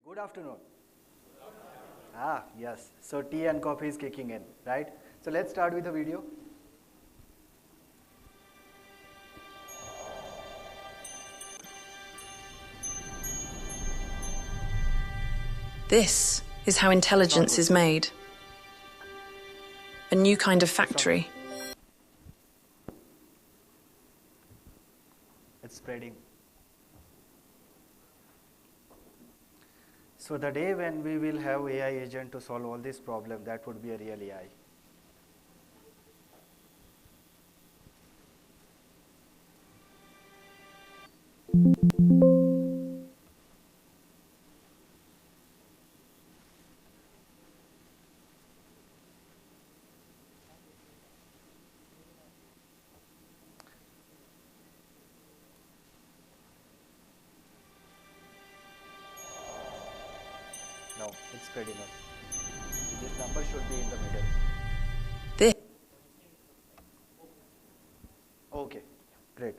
Good afternoon. Ah, yes. So tea and coffee is kicking in, right? So let's start with the video. This is how intelligence is made. A new kind of factory. It's spreading. So the day when we will have AI agent to solve all these problems, that would be a real AI. No, it's spreading up. This number should be in the middle. This Okay, great.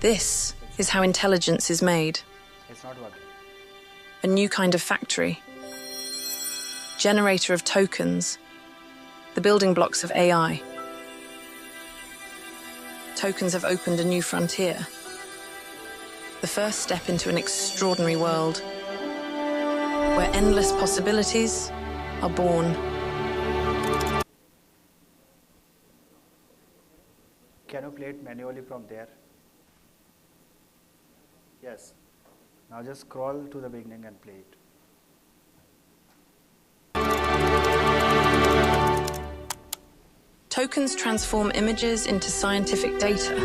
This is how intelligence is made. It's not working. A new kind of factory. Generator of tokens. The building blocks of AI. Tokens have opened a new frontier. The first step into an extraordinary world where endless possibilities are born. Can you play it manually from there? Yes. Now just scroll to the beginning and play it. Tokens transform images into scientific data,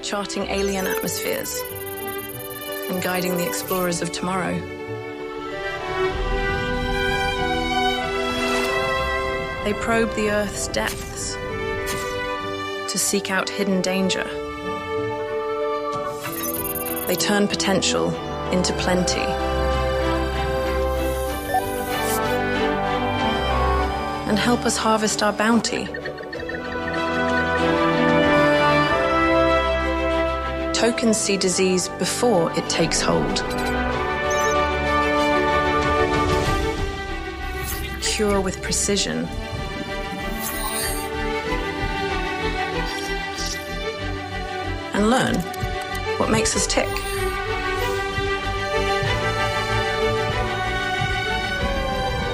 charting alien atmospheres and guiding the explorers of tomorrow. They probe the Earth's depths to seek out hidden danger. They turn potential into plenty. And help us harvest our bounty. Tokens see disease before it takes hold. Cure with precision. And learn what makes us tick.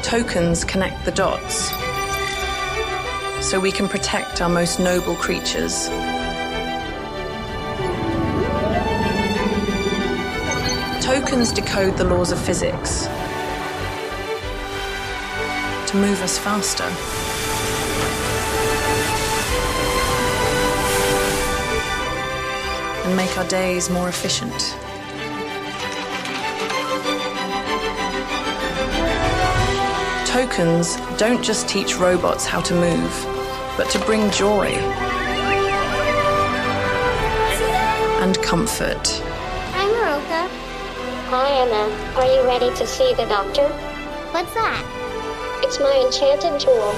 Tokens connect the dots so we can protect our most noble creatures. Tokens decode the laws of physics to move us faster. And make our days more efficient. Tokens don't just teach robots how to move, but to bring joy and comfort. Hi, Maroka. Hi, Anna. Are you ready to see the doctor? What's that? It's my enchanted tool.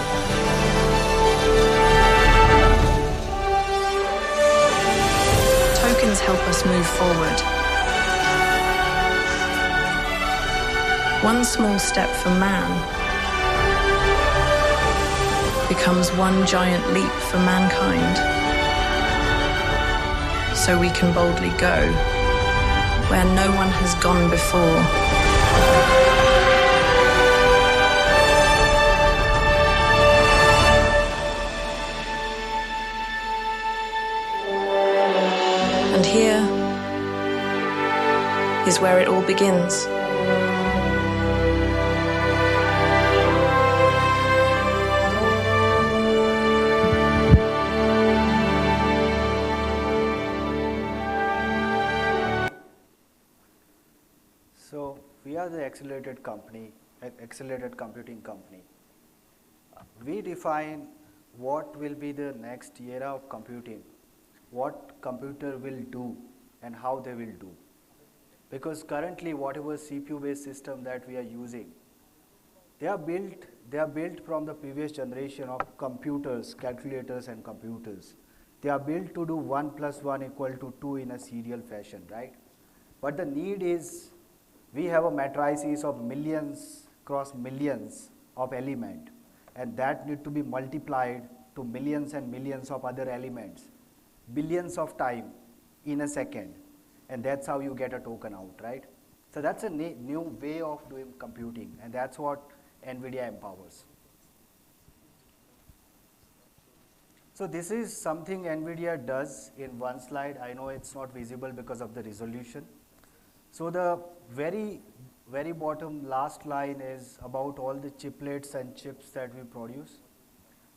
Tokens help us move forward. One small step for man becomes one giant leap for mankind. So we can boldly go where no one has gone before. And here is where it all begins. So we are the accelerated computing company. We define what will be the next era of computing, what computer will do and how they will do. Because currently whatever CPU based system that we are using, they are built from the previous generation of computers, calculators and computers. They are built to do 1 plus 1 equal to 2 in a serial fashion, right? But the need is, we have a matrices of millions cross millions of element, and that need to be multiplied to millions and millions of other elements, billions of time in a second, and that's how you get a token out, right? So that's a new way of doing computing, and that's what Nvidia empowers. So this is something Nvidia does in one slide. I know it's not visible because of the resolution. So the very bottom last line is about all the chiplets and chips that we produce.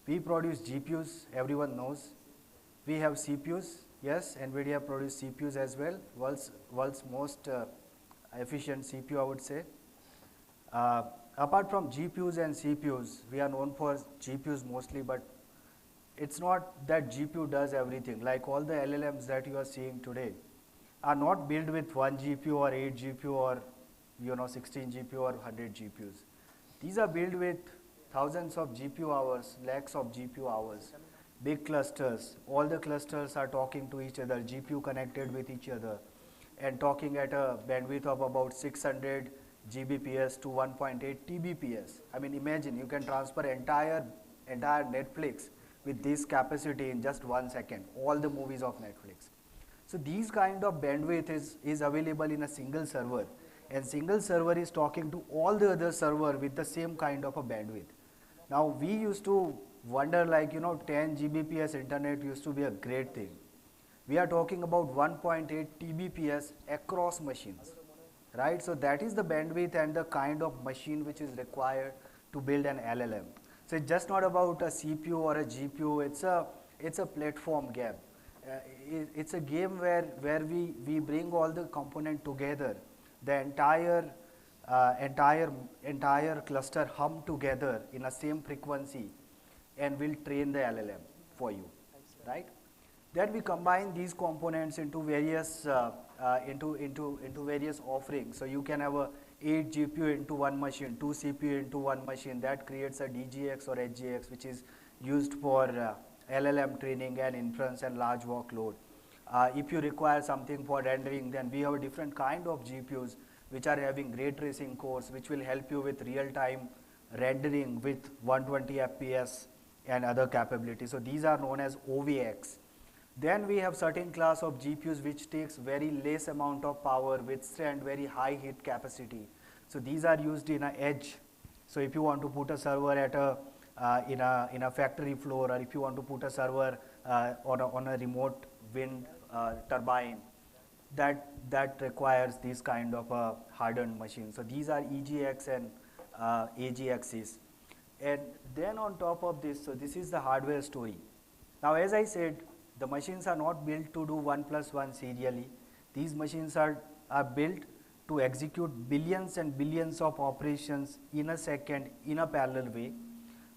We produce GPUs, everyone knows. We have CPUs, yes, Nvidia produce CPUs as well, world's most efficient CPU, I would say. Apart from GPUs and CPUs, we are known for GPUs mostly, but it's not that GPU does everything. Like all the LLMs that you are seeing today are not built with 1 GPU or 8 GPU or 16 GPU or 100 GPUs. These are built with thousands of GPU hours, lakhs of GPU hours, big clusters. All the clusters are talking to each other, GPU connected with each other, and talking at a bandwidth of about 600 Gbps to 1.8 Tbps. I mean, imagine you can transfer entire Netflix with this capacity in just 1 second, all the movies of Netflix. So these kind of bandwidth is available in a single server, and single server is talking to all the other server with the same kind of a bandwidth. Now we used to wonder, like 10 Gbps internet used to be a great thing. We are talking about 1.8 Tbps across machines, right? So that is the bandwidth and the kind of machine which is required to build an LLM. So it's just not about a CPU or a GPU, it's a platform game. It's a game where we bring all the component together, the entire cluster hum together in a same frequency, and we'll train the LLM for you, right? Then we combine these components into various various offerings. So you can have a 8 GPU into one machine, 2 CPU into one machine. That creates a DGX or HGX, which is used for LLM training and inference and large workload. If you require something for rendering, then we have a different kind of GPUs which are having ray tracing cores, which will help you with real-time rendering with 120 FPS and other capabilities. So these are known as OVX. Then we have certain class of GPUs which takes very less amount of power, withstand very high heat capacity. So these are used in an edge. So if you want to put a server at in a factory floor, or if you want to put a server on a remote wind turbine, that requires this kind of a hardened machine. So these are EGX and AGXs. And then on top of this, so this is the hardware story. Now as I said, the machines are not built to do 1 plus 1 serially. These machines are built to execute billions and billions of operations in a second in a parallel way.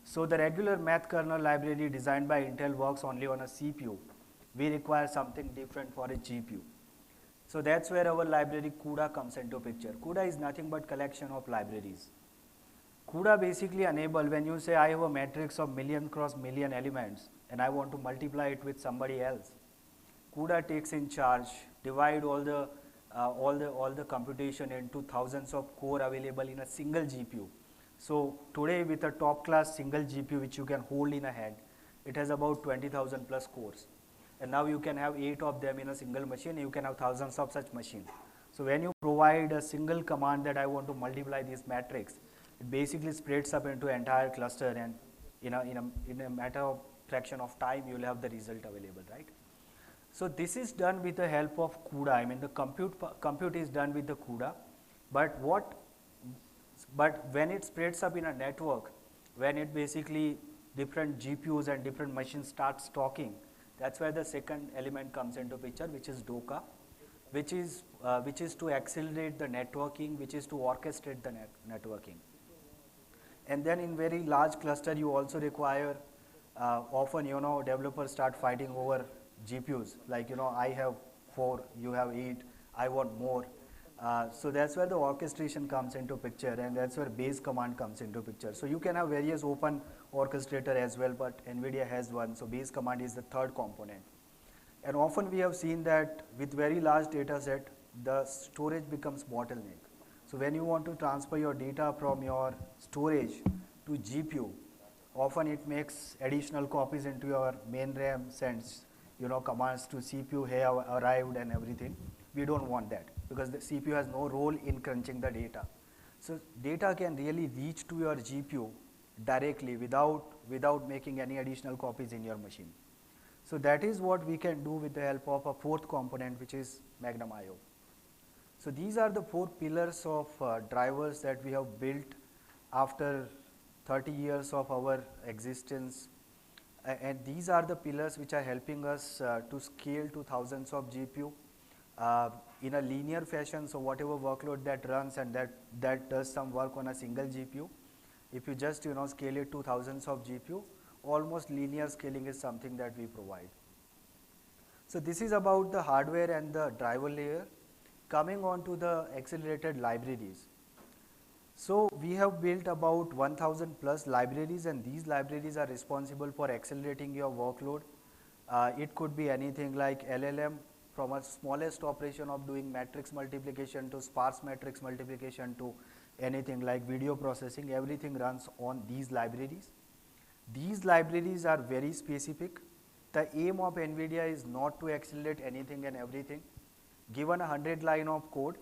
So the regular math kernel library designed by Intel works only on a CPU. We require something different for a GPU. So that's where our library CUDA comes into picture. CUDA is nothing but collection of libraries. CUDA basically enable, when you say I have a matrix of million cross million elements and I want to multiply it with somebody else, CUDA takes in charge, divide all the computation into thousands of core available in a single GPU. So today with a top class single GPU which you can hold in a hand, it has about 20,000 plus cores. And now you can have 8 of them in a single machine, you can have thousands of such machines. So when you provide a single command that I want to multiply this matrix, it basically spreads up into entire cluster, and in a matter of fraction of time you will have the result available, right? So this is done with the help of CUDA. I mean the compute is done with the CUDA, but when it spreads up in a network, when it basically different GPUs and different machines starts talking, that's where the second element comes into picture, which is DOCA, which is to accelerate the networking, which is to orchestrate the networking. And then in very large cluster you also require, often developers start fighting over GPUs, like I have 4, you have 8, I want more. So that's where the orchestration comes into picture, and that's where base command comes into picture. So you can have various open orchestrator as well, but Nvidia has one, so base command is the third component. And often we have seen that with very large data set, the storage becomes bottleneck. So when you want to transfer your data from your storage to GPU, often it makes additional copies into your main RAM, sends commands to CPU, hey, arrived and everything. We don't want that because the CPU has no role in crunching the data. So data can really reach to your GPU directly without making any additional copies in your machine. So that is what we can do with the help of a fourth component, which is Magnum IO. So these are the 4 pillars of drivers that we have built after 30 years of our existence, and these are the pillars which are helping us to scale to thousands of GPU in a linear fashion. So whatever workload that runs and that does some work on a single GPU, if you just scale it to thousands of GPU, almost linear scaling is something that we provide. So this is about the hardware and the driver layer. Coming on to the accelerated libraries. So we have built about 1000 plus libraries, and these libraries are responsible for accelerating your workload. It could be anything like LLM, from a smallest operation of doing matrix multiplication to sparse matrix multiplication to anything like video processing. Everything runs on these libraries. These libraries are very specific. The aim of Nvidia is not to accelerate anything and everything. Given 100 line of code,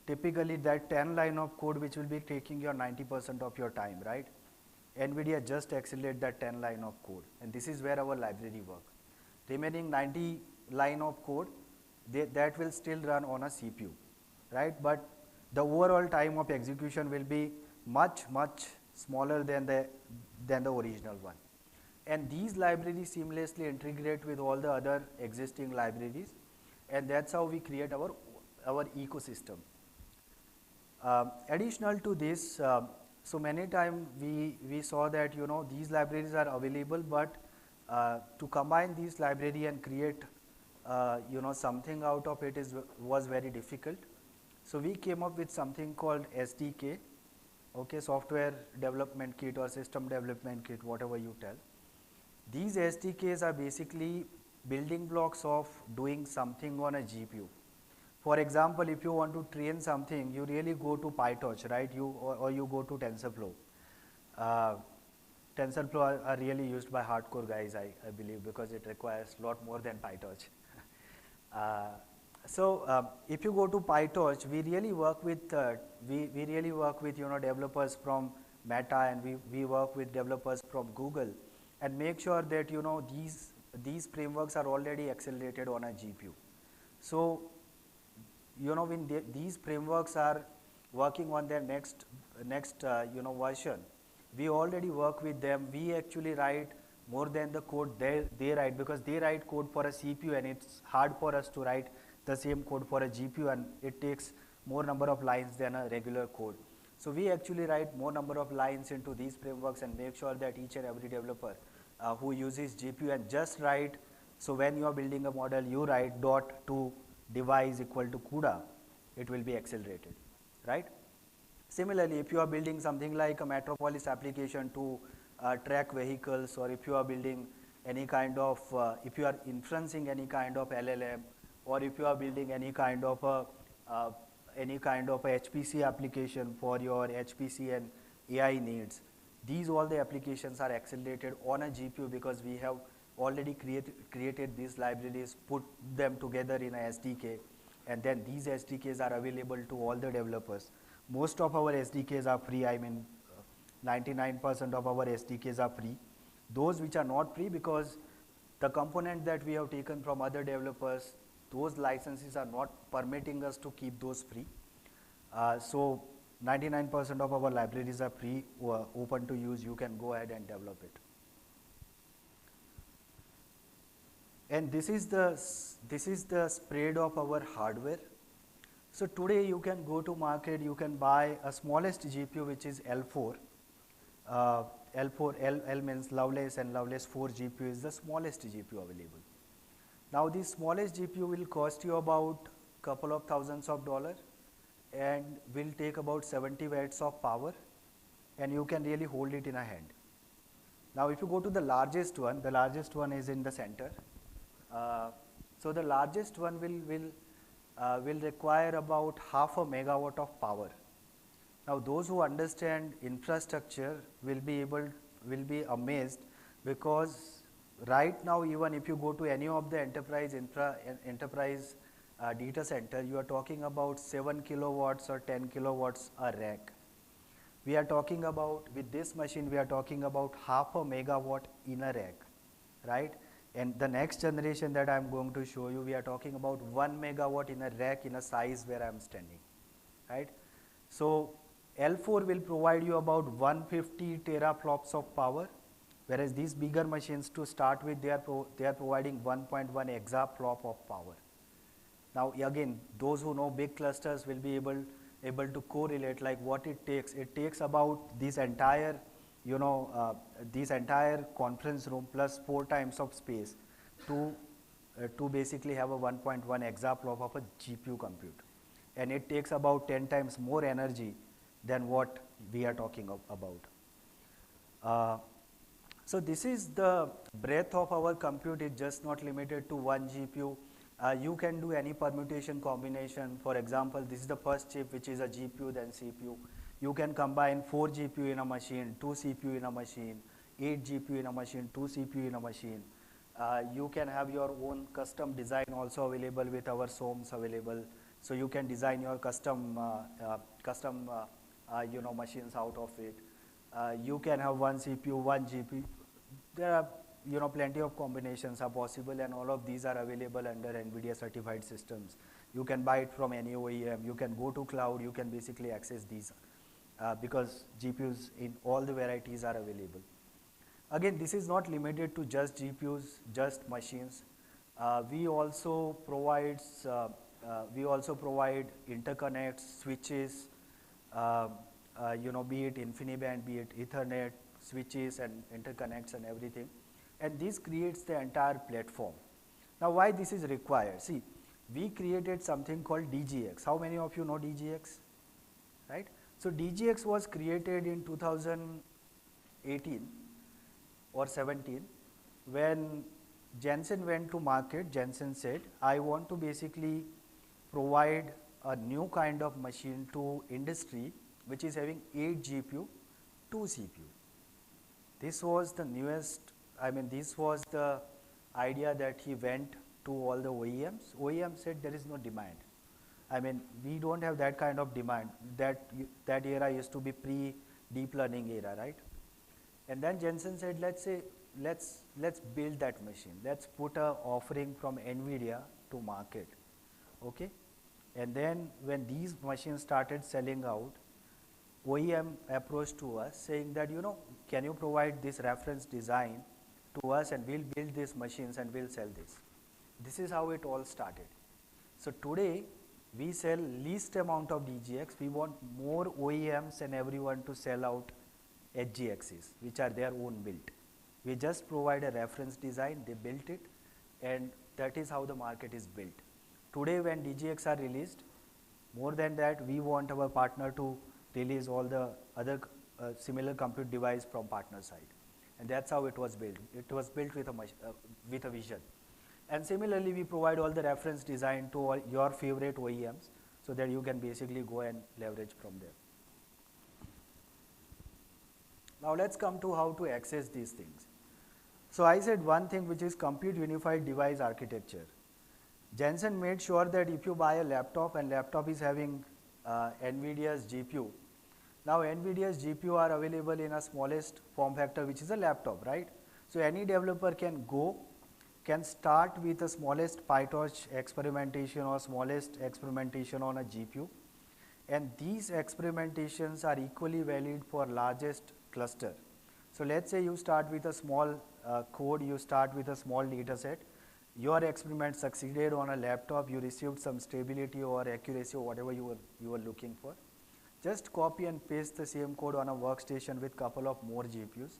typically that 10 line of code which will be taking your 90% of your time, right? Nvidia just accelerate that 10 line of code, and this is where our library work. Remaining 90 line of code, that will still run on a CPU, right? But the overall time of execution will be much smaller than the original one. And these libraries seamlessly integrate with all the other existing libraries, and that's how we create our ecosystem. Additional to this, so many times we saw that these libraries are available, but to combine these library and create something out of it was very difficult. So we came up with something called SDK, okay, software development kit or system development kit, whatever you tell. These SDKs are basically building blocks of doing something on a GPU. For example, if you want to train something, you really go to PyTorch, right? Or you go to TensorFlow. TensorFlow are really used by hardcore guys, I believe, because it requires a lot more than PyTorch. If you go to PyTorch, we really work with developers from Meta, and we work with developers from Google, and make sure that these frameworks are already accelerated on a GPU. So when these frameworks are working on their next version, we already work with them. We actually write more than the code they write, because they write code for a CPU, and it's hard for us to write the same code for a GPU, and it takes more number of lines than a regular code. So we actually write more number of lines into these frameworks and make sure that each and every developer who uses GPU and just write, so when you are building a model, you write dot to device equal to CUDA, it will be accelerated, right? Similarly, if you are building something like a Metropolis application to track vehicles, or if you are building any kind of, if you are inferencing any kind of LLM, or if you are building any kind of a HPC application for your HPC and AI needs, all the applications are accelerated on a GPU, because we have already created these libraries, put them together in a SDK, and then these SDKs are available to all the developers. Most of our SDKs are free. I mean, 99% of our SDKs are free. Those which are not free, because the component that we have taken from other developers, those licenses are not permitting us to keep those free. So 99% of our libraries are free, open to use. You can go ahead and develop it. And this is the spread of our hardware. So today you can go to market, you can buy a smallest GPU, which is L4. L means Lovelace, and Lovelace 4 GPU is the smallest GPU available. Now the smallest GPU will cost you about couple of thousands of dollars and will take about 70 watts of power, and you can really hold it in a hand. Now if you go to the largest one is in the center. So the largest one will require about half a megawatt of power. Now those who understand infrastructure will be amazed, because right now even if you go to any of the enterprise data center, you are talking about 7 kilowatts or 10 kilowatts a rack. We are talking about, with this machine, we are talking about half a megawatt in a rack, right? And the next generation that I am going to show you, we are talking about 1 megawatt in a rack in a size where I am standing, right? So L4 will provide you about 150 teraflops of power, whereas these bigger machines to start with, they are providing 1.1 exaflop of power. Now again, those who know big clusters will be able to correlate like what it takes. It takes about this entire, this entire conference room plus 4 times of space to basically have a 1.1 exaflop of a GPU compute, and it takes about 10 times more energy than what we are talking about. So this is the breadth of our compute. Is just not limited to one GPU. You can do any permutation combination. For example, this is the first chip, which is a GPU then CPU. You can combine 4 GPU in a machine, 2 CPU in a machine, 8 GPU in a machine, 2 CPU in a machine. You can have your own custom design also available with our SOMs available. So you can design your custom machines out of it. You can have 1 CPU, 1 GPU. There are plenty of combinations are possible, and all of these are available under Nvidia certified systems. You can buy it from any OEM. You can go to cloud. You can basically access these because GPUs in all the varieties are available. Again, this is not limited to just GPUs, just machines. We also provide interconnects, switches, be it InfiniBand, be it Ethernet, switches and interconnects and everything. And this creates the entire platform. Now why this is required? See, we created something called DGX. How many of you know DGX? Right? So DGX was created in 2018 or 17 when Jensen went to market. Jensen said, I want to basically provide a new kind of machine to industry which is having 8 GPU, 2 CPU. This was the newest, this was the idea that he went to all the OEMs. OEM said there is no demand. We don't have that kind of demand. That era used to be pre-deep learning era, right? And then Jensen said, let's build that machine. Let's put a offering from Nvidia to market, okay? And then when these machines started selling out, OEM approached to us saying that, can you provide this reference design to us and we'll build these machines and we'll sell this. This is how it all started. So today we sell least amount of DGX. We want more OEMs and everyone to sell out HGXs, which are their own built. We just provide a reference design, they built it, and that is how the market is built. Today when DGX are released, more than that, we want our partner to release all the other similar compute device from partner side. And that's how it was built. It was built with a vision. And similarly, we provide all the reference design to all your favorite OEMs so that you can basically go and leverage from there. Now let's come to how to access these things. So I said one thing, which is compute unified device architecture. Jensen made sure that if you buy a laptop and laptop is having Nvidia's GPU, now Nvidia's GPU are available in a smallest form factor, which is a laptop, right? So any developer can start with the smallest PyTorch experimentation or smallest experimentation on a GPU, and these experimentations are equally valid for largest cluster. So let's say you start with a small code, you start with a small data set, your experiment succeeded on a laptop, you received some stability or accuracy or whatever you were looking for. Just copy and paste the same code on a workstation with couple of more GPUs.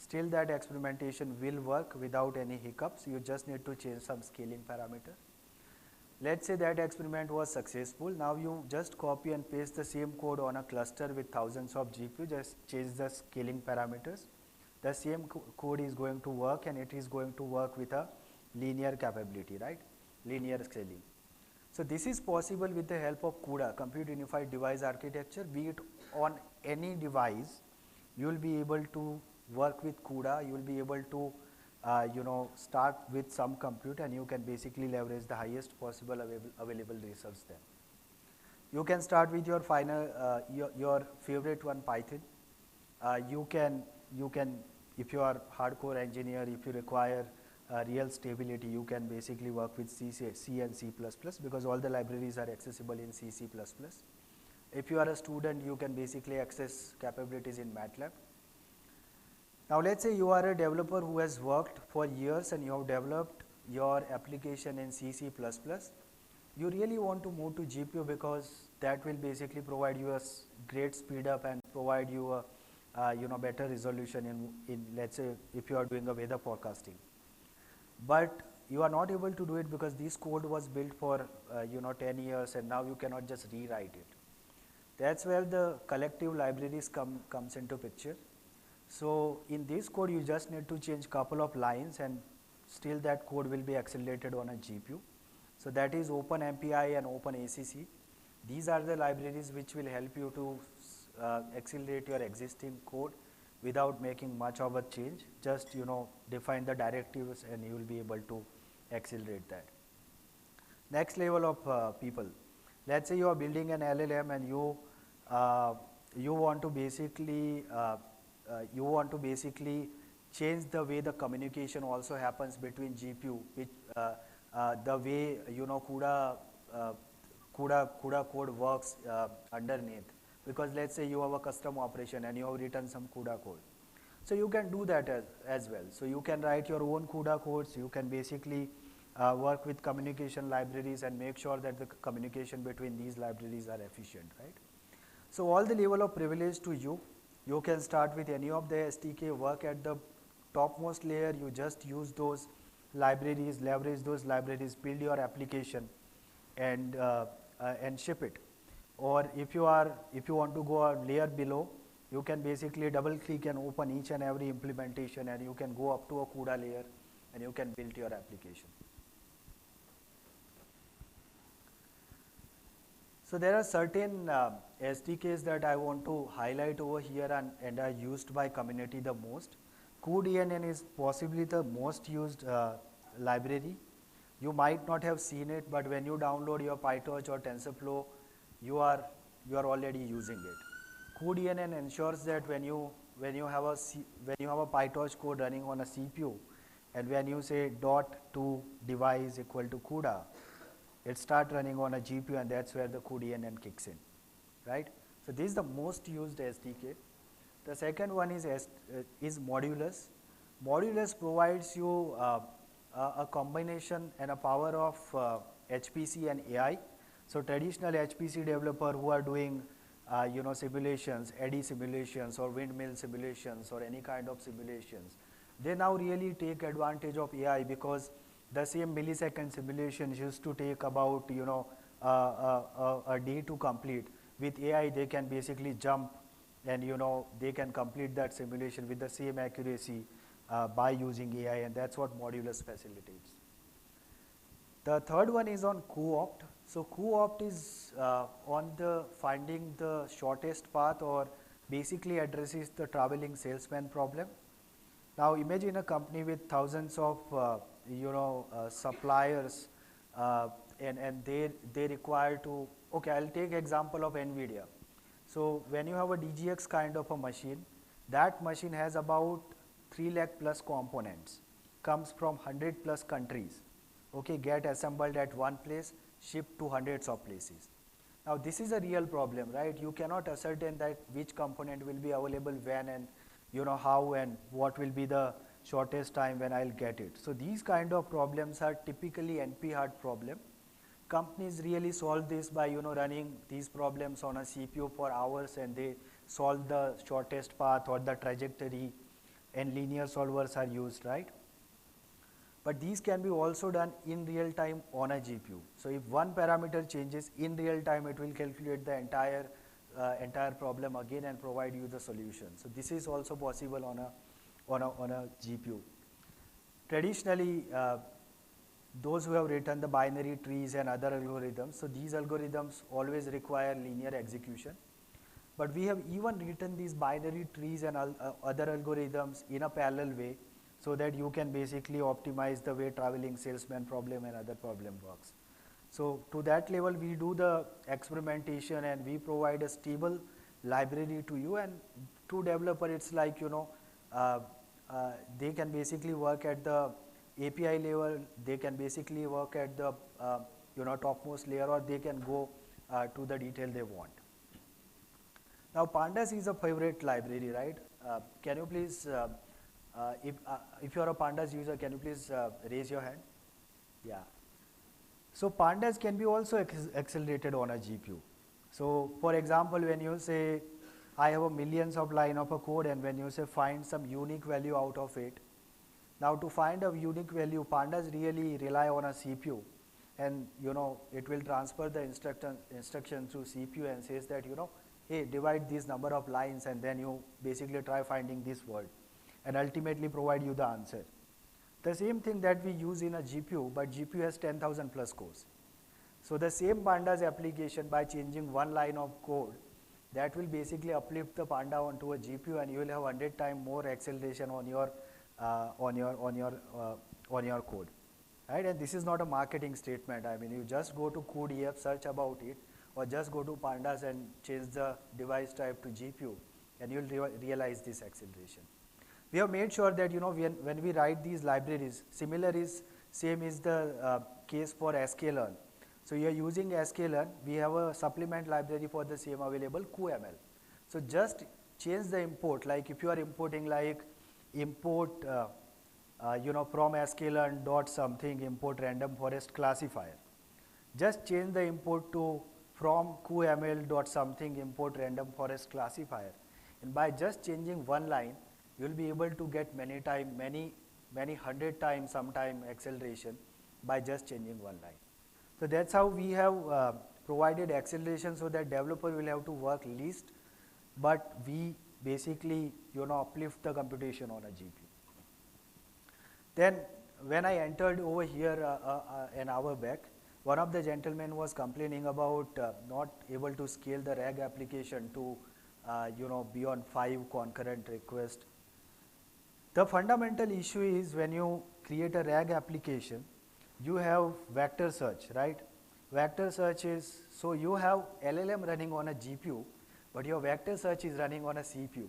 still that experimentation will work without any hiccups. You just need to change some scaling parameter. Let's say that experiment was successful. Now you just copy and paste the same code on a cluster with thousands of GPU, just change the scaling parameters. The same code is going to work, and it is going to work with a linear capability, right? Linear scaling. So this is possible with the help of CUDA, Compute Unified Device Architecture. Be it on any device, you will be able to work with CUDA. You will be able to start with some compute, and you can basically leverage the highest possible available resource then. You can start with your final, your favorite one, Python. You can, if you are hardcore engineer, if you require real stability, you can basically work with C and C++, because all the libraries are accessible in C, C++. If you are a student, you can basically access capabilities in MATLAB. Now let's say you are a developer who has worked for years and you have developed your application in C, C++. You really want to move to GPU because that will basically provide you a great speed up and provide you a better resolution in let's say if you are doing a weather forecasting. But you are not able to do it because this code was built for 10 years, and now you cannot just rewrite it. That's where the collective libraries comes into picture. So in this code, you just need to change couple of lines, and still that code will be accelerated on a GPU. So that is OpenMPI and OpenACC. These are the libraries which will help you to accelerate your existing code without making much of a change. Just define the directives, and you will be able to accelerate that. Next level of people. Let's say you are building an LLM, and you want to basically change the way the communication also happens between GPU, which the way CUDA code works underneath. Because let's say you have a custom operation and you have written some CUDA code, so you can do that as well. So you can write your own CUDA codes. You can basically work with communication libraries and make sure that the communication between these libraries are efficient, right? So all the level of privilege to you. You can start with any of the SDK, work at the topmost layer. You just use those libraries, leverage those libraries, build your application, and ship it. Or if you want to go a layer below, you can basically double click and open each and every implementation, and you can go up to a CUDA layer, and you can build your application. So there are certain SDKs that I want to highlight over here and are used by community the most. cuDNN is possibly the most used library. You might not have seen it, but when you download your PyTorch or TensorFlow, you are already using it. cuDNN ensures that when you have a PyTorch code running on a CPU, and when you say .to device equal to CUDA, it starts running on a GPU, and that's where the cuDNN kicks in, right? So this is the most used SDK. The second one is Modulus. Modulus provides you a combination and a power of HPC and AI. So traditional HPC developer who are doing simulations, eddy simulations or windmill simulations or any kind of simulations, they now really take advantage of AI, because the same millisecond simulations used to take about a day to complete. With AI, they can basically jump, and they can complete that simulation with the same accuracy by using AI, and that's what Modulus facilitates. The third one is on cuOpt. So cuOpt is on the finding the shortest path, or basically addresses the traveling salesman problem. Now imagine a company with thousands of suppliers, and they require to, okay, I'll take example of Nvidia. So when you have a DGX kind of a machine, that machine has about 3 lakh plus components, comes from 100 plus countries, okay, get assembled at one place, shipped to hundreds of places. Now this is a real problem, right? You cannot ascertain that which component will be available when, and how and what will be the shortest time when I'll get it. So these kind of problems are typically NP-hard problem. Companies really solve this by running these problems on a CPU for hours, and they solve the shortest path or the trajectory, and linear solvers are used, right? But these can be also done in real time on a GPU. So if one parameter changes in real time, it will calculate the entire problem again and provide you the solution. So this is also possible on a GPU. Traditionally, those who have written the binary trees and other algorithms, so these algorithms always require linear execution. But we have even written these binary trees and other algorithms in a parallel way, so that you can basically optimize the way traveling salesman problem and other problem works. So to that level, we do the experimentation and we provide a stable library to you, and to developer it's like, they can basically work at the API level, they can basically work at the topmost layer, or they can go to the detail they want. Now pandas is a favorite library, right? Can you please, if you are a pandas user, can you please raise your hand? Yeah. So pandas can be also accelerated on a GPU. So for example, when you say, I have a millions of line of a code, and when you say find some unique value out of it, now to find a unique value, pandas really rely on a CPU, and it will transfer the instruction through CPU and says that, hey, divide this number of lines, and then you basically try finding this word, and ultimately provide you the answer. The same thing that we use in a GPU, but GPU has 10,000 plus cores. So the same pandas application, by changing one line of code, that will basically uplift the panda onto a GPU, and you will have 100 times more acceleration on your code, right? And this is not a marketing statement. I mean, you just go to CodeEF, search about it, or just go to pandas and change the device type to GPU, and you will realize this acceleration. We have made sure that when we write these libraries, same is the case for sklearn. So you are using sklearn, we have a supplement library for the same available, QML. So just change the import, like if you are importing like import from sklearn dot something, import random forest classifier. Just change the import to from QML dot something, import random forest classifier. And by just changing one line, you will be able to get many 100 times sometime acceleration by just changing one line. So that's how we have provided acceleration, so that developer will have to work least, but we basically uplift the computation on a GPU. Then when I entered over here an hour back, one of the gentlemen was complaining about not able to scale the RAG application to beyond 5 concurrent requests. The fundamental issue is when you create a RAG application, you have vector search, right? Vector search is, so you have LLM running on a GPU, but your vector search is running on a CPU,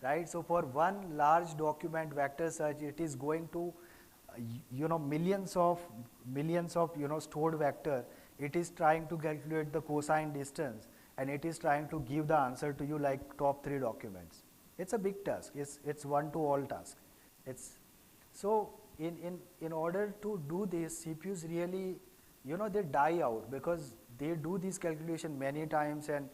right? So for one large document vector search, it is going to, millions of stored vector. It is trying to calculate the cosine distance, and it is trying to give the answer to you like top 3 documents. It's a big task. It's one-to-all task. So in order to do this, CPUs really, they die out, because they do this calculation many times, and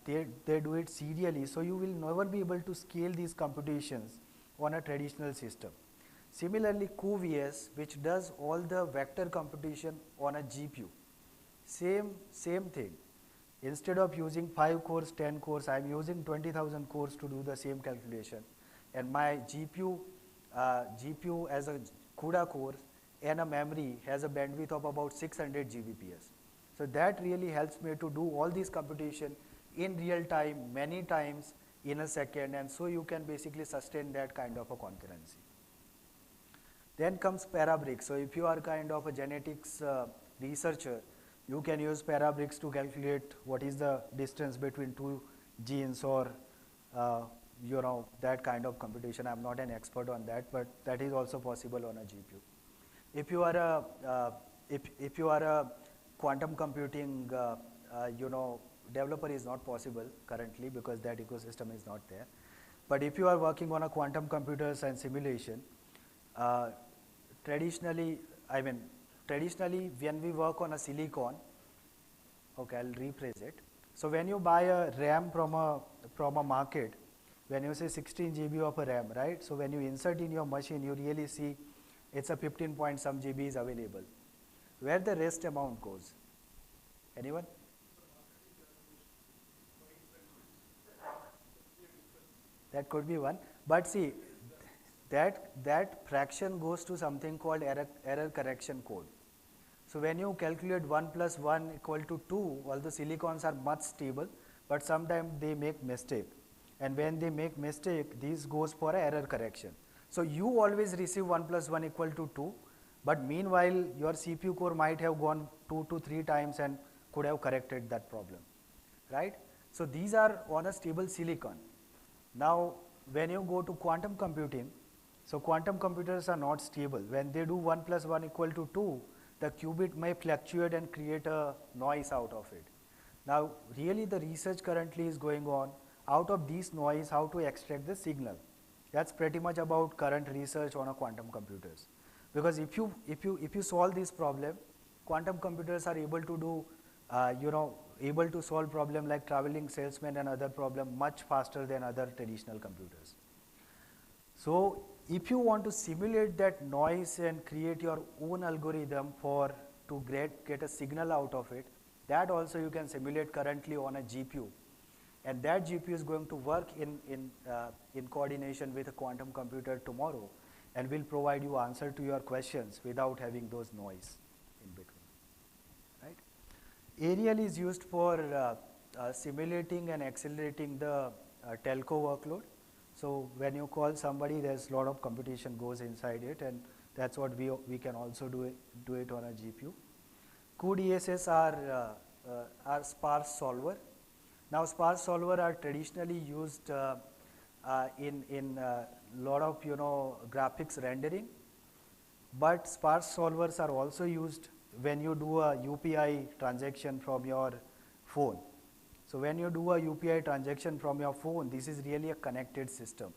they do it serially. So you will never be able to scale these computations on a traditional system. Similarly, QVS, which does all the vector computation on a GPU, same thing. Instead of using 5 cores, 10 cores, I am using 20,000 cores to do the same calculation. And my GPU as a CUDA core and a memory has a bandwidth of about 600 Gbps. So that really helps me to do all this computation in real time, many times in a second, and so you can basically sustain that kind of a concurrency. Then comes Parabricks. So if you are kind of a genetics researcher, you can use Parabricks to calculate what is the distance between 2 genes, or that kind of computation. I'm not an expert on that, but that is also possible on a GPU. If you are a quantum computing developer, is not possible currently because that ecosystem is not there. But if you are working on a quantum computers and simulation, traditionally when we work on a silicon, okay, I'll rephrase it. So when you buy a RAM from a market, when you say 16 GB of a RAM, right? So when you insert in your machine, you really see it's a 15 point some GB is available. Where the rest amount goes? Anyone? That could be one. But see, that fraction goes to something called error correction code. So when you calculate 1 plus 1 equal to 2, although silicons are much stable, but sometimes they make mistake. And when they make mistake, this goes for error correction. So you always receive 1 plus 1 equal to 2, but meanwhile your CPU core might have gone 2 to 3 times and could have corrected that problem, right? So these are on a stable silicon. Now when you go to quantum computing, so quantum computers are not stable. When they do 1 plus 1 equal to 2, the qubit may fluctuate and create a noise out of it. Now really the research currently is going on out of this noise how to extract the signal. That's pretty much about current research on a quantum computers. Because if you solve this problem, quantum computers are able to do able to solve problem like traveling salesman and other problem much faster than other traditional computers. So if you want to simulate that noise and create your own algorithm to get a signal out of it, that also you can simulate currently on a GPU. And that GPU is going to work in coordination with a quantum computer tomorrow and will provide you answer to your questions without having those noise in between, right? Aerial is used for simulating and accelerating the telco workload. So when you call somebody, there's a lot of computation goes inside it, and that's what we can also do it on a GPU. QDSS are sparse solver. Now sparse solver are traditionally used in lot of graphics rendering, but sparse solvers are also used when you do a UPI transaction from your phone. So when you do a UPI transaction from your phone, this is really a connected system.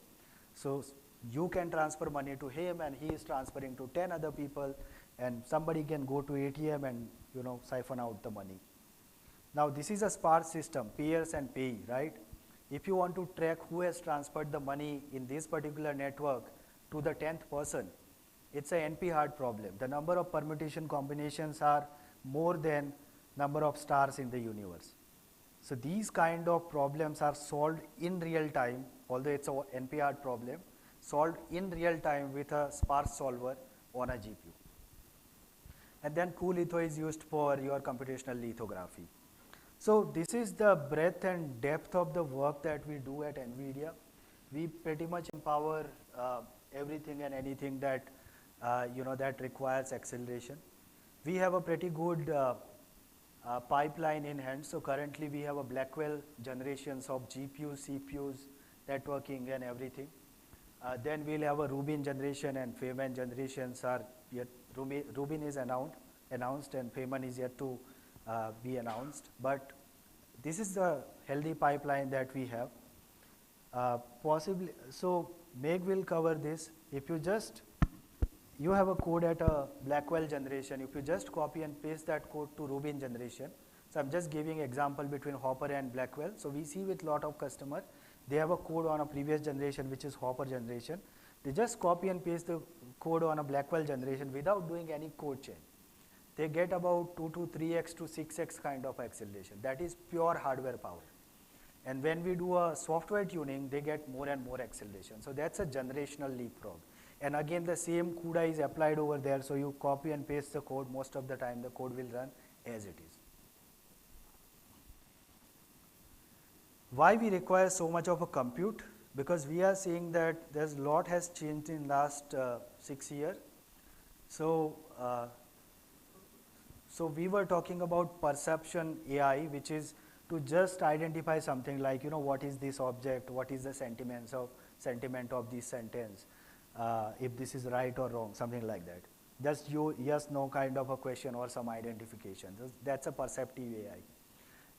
So you can transfer money to him and he is transferring to 10 other people, and somebody can go to ATM and siphon out the money. Now this is a sparse system, payers and payee, right? If you want to track who has transferred the money in this particular network to the 10th person, it's a NP-hard problem. The number of permutation combinations are more than number of stars in the universe. So these kind of problems are solved in real time, although it's a NP-hard problem, solved in real time with a sparse solver on a GPU. And then cuLitho is used for your computational lithography. So this is the breadth and depth of the work that we do at Nvidia. We pretty much empower everything and anything that that requires acceleration. We have a pretty good pipeline in hand. So currently we have a Blackwell generations of GPUs, CPUs, networking and everything. Then we'll have a Rubin generation, and Feynman generations are yet. Rubin is announced and Feynman is yet to be announced. But this is the healthy pipeline that we have. Possibly, so Megh will cover this. If you have a code at a Blackwell generation, if you just copy and paste that code to Rubin generation, so I'm just giving example between Hopper and Blackwell. So we see with lot of customer, they have a code on a previous generation which is Hopper generation. They just copy and paste the code on a Blackwell generation without doing any code change. They get about 2 to 3x to 6x kind of acceleration. That is pure hardware power. And when we do a software tuning, they get more and more acceleration. So that's a generational leapfrog. And again, the same CUDA is applied over there. So you copy and paste the code. Most of the time, the code will run as it is. Why we require so much of a compute? Because we are seeing that there's a lot has changed in last 6 years. So we were talking about perception AI, which is to just identify something like, what is this object, what is the sentiment of this sentence, if this is right or wrong, something like that. Just yes, no kind of a question or some identification. That's a perceptive AI.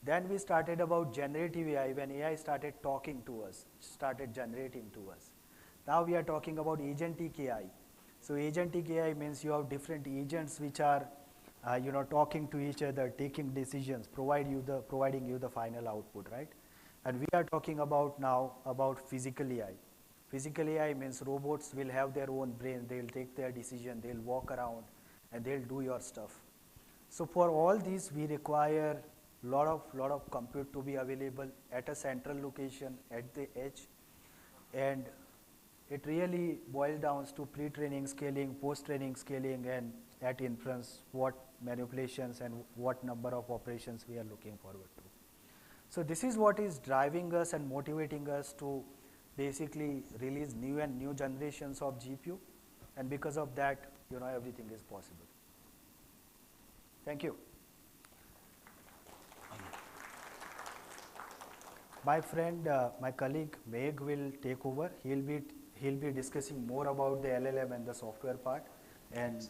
Then we started about generative AI when AI started talking to us, started generating to us. Now we are talking about agentic AI. So agentic AI means you have different agents which are talking to each other, taking decisions, providing you the final output, right? And we are talking about now about physical AI. Physical AI means robots will have their own brain, they'll take their decision, they'll walk around, and they'll do your stuff. So for all these, we require lot of compute to be available at a central location at the edge, and it really boils down to pre-training scaling, post-training scaling, and at inference, what manipulations and what number of operations we are looking forward to. So this is what is driving us and motivating us to basically release new generations of GPU, and because of that, everything is possible. Thank you. My friend, my colleague Megh will take over. He'll be discussing more about the LLM and the software part, and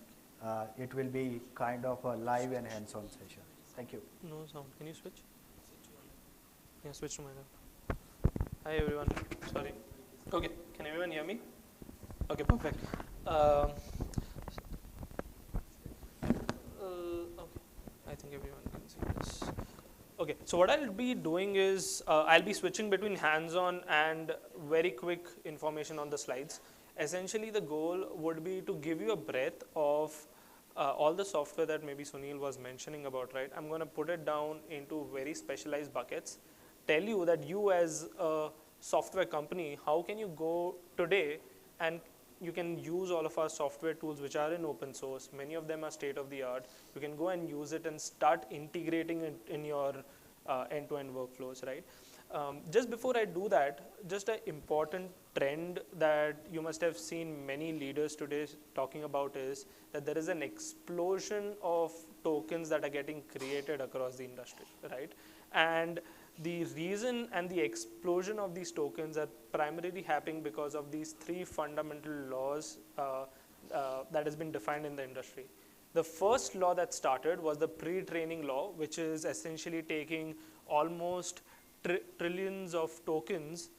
it will be kind of a live and hands-on session. Thank you. No sound. Can you switch? Yeah, switch to my lap. Hi everyone. Sorry. Okay. Can everyone hear me? Okay, perfect. Okay. I think everyone can see this. Okay. So what I'll be doing is I'll be switching between hands-on and very quick information on the slides. Essentially, the goal would be to give you a breadth of all the software that maybe Sunil was mentioning about, right? I'm going to put it down into very specialized buckets, tell you that you as a software company, how can you go today and you can use all of our software tools which are in open source. Many of them are state of the art. You can go and use it and start integrating it in your end-to-end workflows, right? Just before I do that, just an important trend that you must have seen many leaders today talking about is that there is an explosion of tokens that are getting created across the industry, right? And the reason and the explosion of these tokens are primarily happening because of these three fundamental laws that has been defined in the industry. The first law that started was the pre-training law, which is essentially taking almost trillions of tokens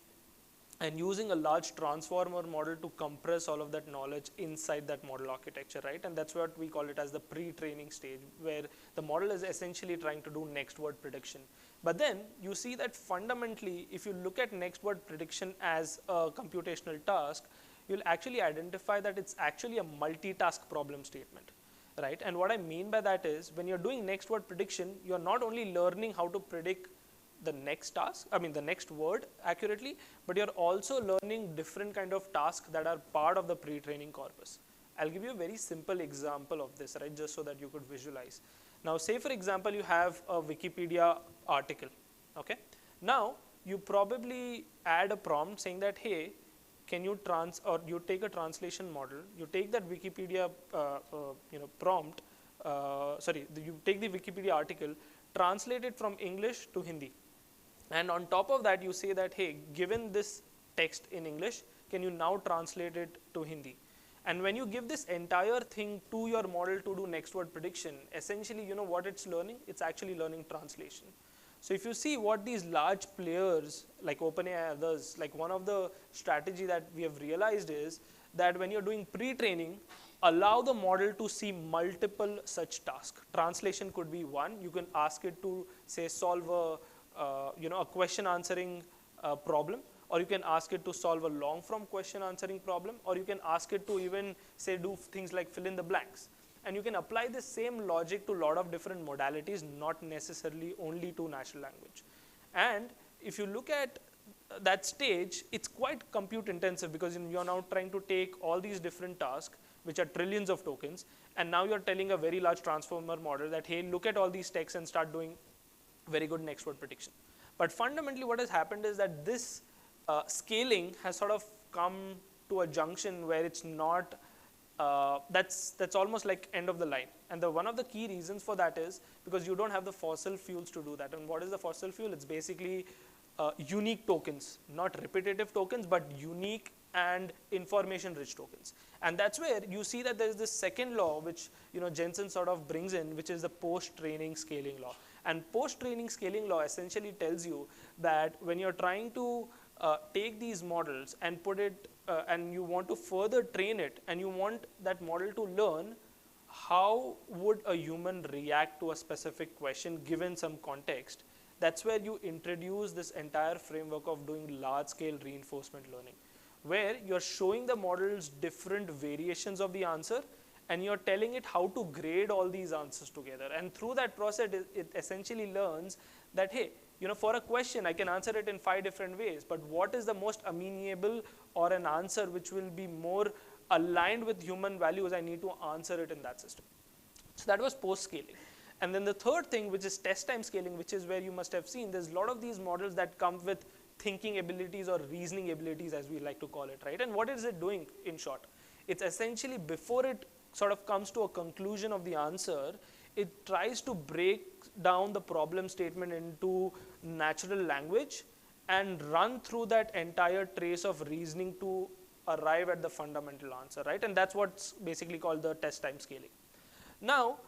and using a large transformer model to compress all of that knowledge inside that model architecture, right? And that's what we call it as the pre-training stage, where the model is essentially trying to do next word prediction. But then you see that fundamentally, if you look at next word prediction as a computational task, you'll actually identify that it's actually a multitask problem statement, right? And what I mean by that is when you're doing next word prediction, you're not only learning how to predict the next task, the next word accurately, but you're also learning different kind of tasks that are part of the pre-training corpus. I'll give you a very simple example of this, right, just so that you could visualize. Now, say for example, you have a Wikipedia article, okay? Now, you probably add a prompt saying that, hey, can you you take a translation model, you take that Wikipedia prompt, you take the Wikipedia article, translate it from English to Hindi. And on top of that, you say that, hey, given this text in English, can you now translate it to Hindi? And when you give this entire thing to your model to do next word prediction, essentially, you know what it's learning? It's actually learning translation. So if you see what these large players like OpenAI and others, like one of the strategy that we have realized is that when you're doing pre-training, allow the model to see multiple such tasks. Translation could be one. You can ask it to say solve a question answering problem, or you can ask it to solve a long form question answering problem, or you can ask it to even say do things like fill in the blanks. And you can apply the same logic to a lot of different modalities, not necessarily only to natural language. And if you look at that stage, it's quite compute intensive because you're now trying to take all these different tasks, which are trillions of tokens, and now you're telling a very large transformer model that, hey, look at all these texts and start doing very good next word prediction. But fundamentally what has happened is that this scaling has sort of come to a junction where it's not, that's almost like end of the line. And one of the key reasons for that is because you don't have the fossil fuels to do that. And what is the fossil fuel? It's basically unique tokens, not repetitive tokens, but unique and information-rich tokens. And that's where you see that there is this second law, which Jensen sort of brings in, which is the post-training scaling law. And post-training scaling law essentially tells you that when you're trying to take these models and put it, and you want to further train it, and you want that model to learn how would a human react to a specific question given some context, that's where you introduce this entire framework of doing large-scale reinforcement learning, where you're showing the models different variations of the answer, and you're telling it how to grade all these answers together. And through that process, it essentially learns that, hey, for a question, I can answer it in 5 different ways, but what is the most amenable or an answer which will be more aligned with human values, I need to answer it in that system. So that was post-scaling. And then the third thing, which is test time scaling, which is where you must have seen, there's a lot of these models that come with thinking abilities or reasoning abilities, as we like to call it, right? And what is it doing in short? It's essentially, before it sort of comes to a conclusion of the answer, it tries to break down the problem statement into natural language and run through that entire trace of reasoning to arrive at the fundamental answer, right? And that's what's basically called the test time scaling. Now,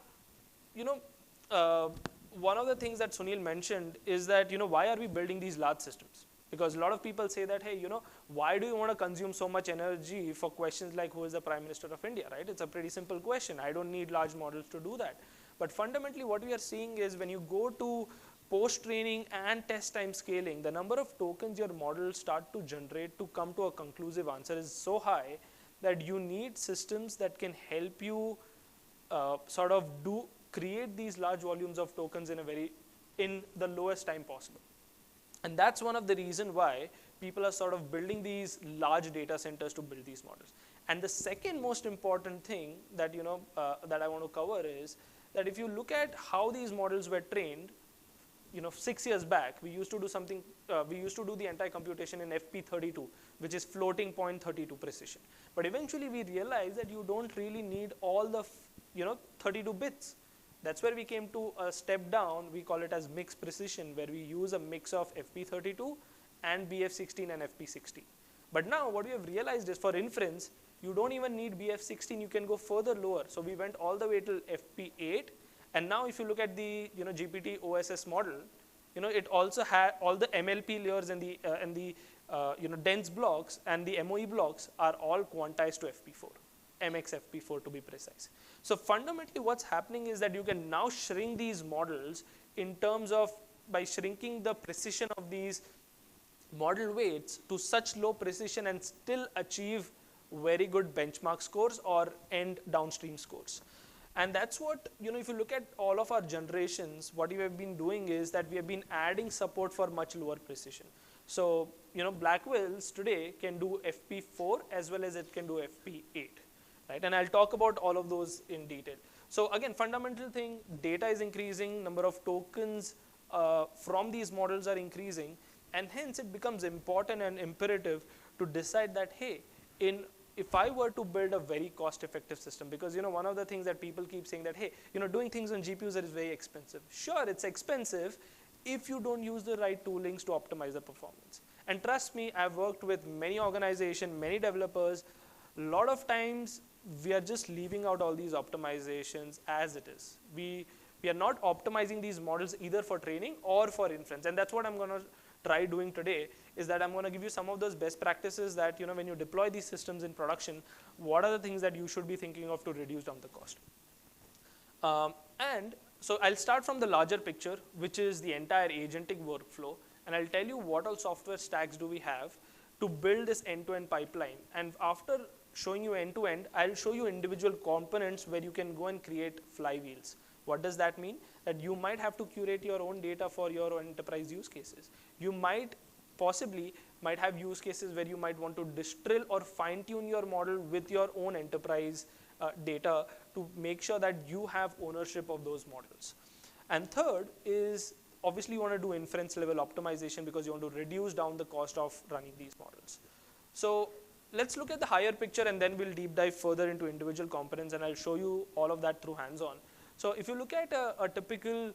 one of the things that Sunil mentioned is that, why are we building these large systems? Because a lot of people say that, hey, why do you want to consume so much energy for questions like who is the Prime Minister of India, right? It's a pretty simple question. I don't need large models to do that. But fundamentally, what we are seeing is when you go to post-training and test time scaling, the number of tokens your models start to generate to come to a conclusive answer is so high that you need systems that can help you create these large volumes of tokens in the lowest time possible. And that's one of the reasons why people are sort of building these large data centers to build these models. And the second most important thing that, that I want to cover is that if you look at how these models were trained, 6 years back, we used to do something, we used to do the entire computation in FP32, which is floating point 32 precision. But eventually we realized that you don't really need all the, 32 bits. That's where we came to a step down. We call it as mixed precision, where we use a mix of FP32 and BF16 and FP16. But now what we have realized is for inference, you don't even need BF16, you can go further lower. So we went all the way till FP8. And now if you look at the GPT OSS model, it also had all the MLP layers and the dense blocks and the MOE blocks are all quantized to FP4, MXFP4 to be precise. So fundamentally what's happening is that you can now shrink these models in terms of by shrinking the precision of these model weights to such low precision and still achieve very good benchmark scores or end downstream scores. And that's what, if you look at all of our generations, what we have been doing is that we have been adding support for much lower precision. So, Blackwells today can do FP4 as well as it can do FP8, right? And I'll talk about all of those in detail. So again, fundamental thing, data is increasing, number of tokens from these models are increasing, and hence it becomes important and imperative to decide that, hey, if I were to build a very cost-effective system, because one of the things that people keep saying that, hey, doing things on GPUs is very expensive. Sure, it's expensive if you don't use the right toolings to optimize the performance. And trust me, I've worked with many organizations, many developers. A lot of times we are just leaving out all these optimizations as it is. We are not optimizing these models either for training or for inference, and that's what I'm going to try doing today, is that I'm going to give you some of those best practices that, when you deploy these systems in production, what are the things that you should be thinking of to reduce down the cost. And so I'll start from the larger picture, which is the entire agentic workflow, and I'll tell you what all software stacks do we have to build this end-to-end pipeline. And after showing you end-to-end, I'll show you individual components where you can go and create flywheels. What does that mean? That you might have to curate your own data for your own enterprise use cases. You might have use cases where you might want to distill or fine-tune your model with your own enterprise data to make sure that you have ownership of those models. And third is, obviously you want to do inference level optimization because you want to reduce down the cost of running these models. So let's look at the higher picture and then we'll deep dive further into individual components, and I'll show you all of that through hands-on. So if you look at a typical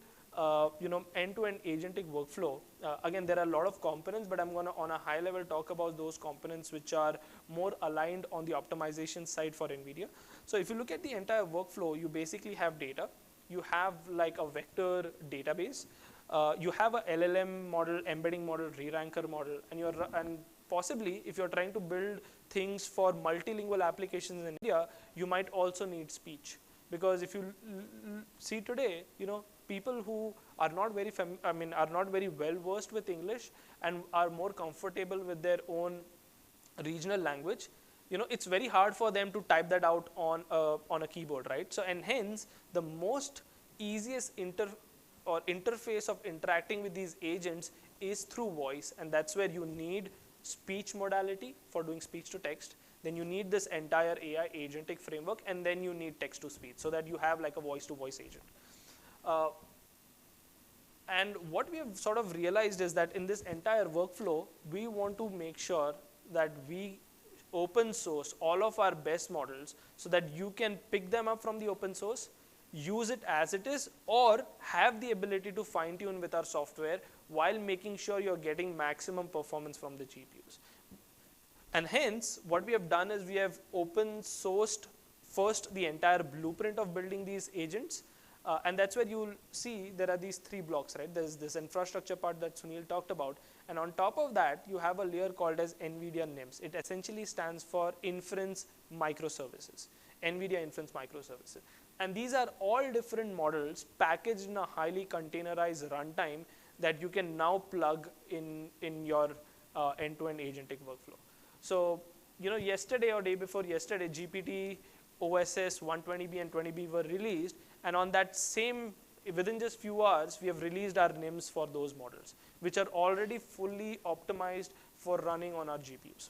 end-to-end agentic workflow, again, there are a lot of components, but I'm going to, on a high level, talk about those components which are more aligned on the optimization side for Nvidia. So if you look at the entire workflow, you basically have data. You have like a vector database. You have a LLM model, embedding model, re-ranker model, and possibly if you're trying to build things for multilingual applications in India, you might also need speech. because if you see today, people who are not very are not very well versed with English and are more comfortable with their own regional language, it's very hard for them to type that out on a keyboard, right? So, and hence the most easiest interface of interacting with these agents is through voice, and that's where you need speech modality for doing speech to text. Then you need this entire AI agentic framework, and then you need text to speech, so that you have like a voice to voice agent. And what we have sort of realized is that in this entire workflow, we want to make sure that we open source all of our best models so that you can pick them up from the open source, use it as it is, or have the ability to fine tune with our software while making sure you're getting maximum performance from the GPUs. And hence, what we have done is we have open sourced first the entire blueprint of building these agents. And that's where you'll see there are these 3 blocks, right? There's this infrastructure part that Sunil talked about. And on top of that, you have a layer called as Nvidia NIMS. It essentially stands for Inference Microservices, Nvidia Inference Microservices. And these are all different models packaged in a highly containerized runtime that you can now plug in your end-to-end agentic workflow. So, yesterday or day before yesterday, GPT, OSS 120B and 20B were released. And on that same, within just few hours, we have released our NIMS for those models, which are already fully optimized for running on our GPUs.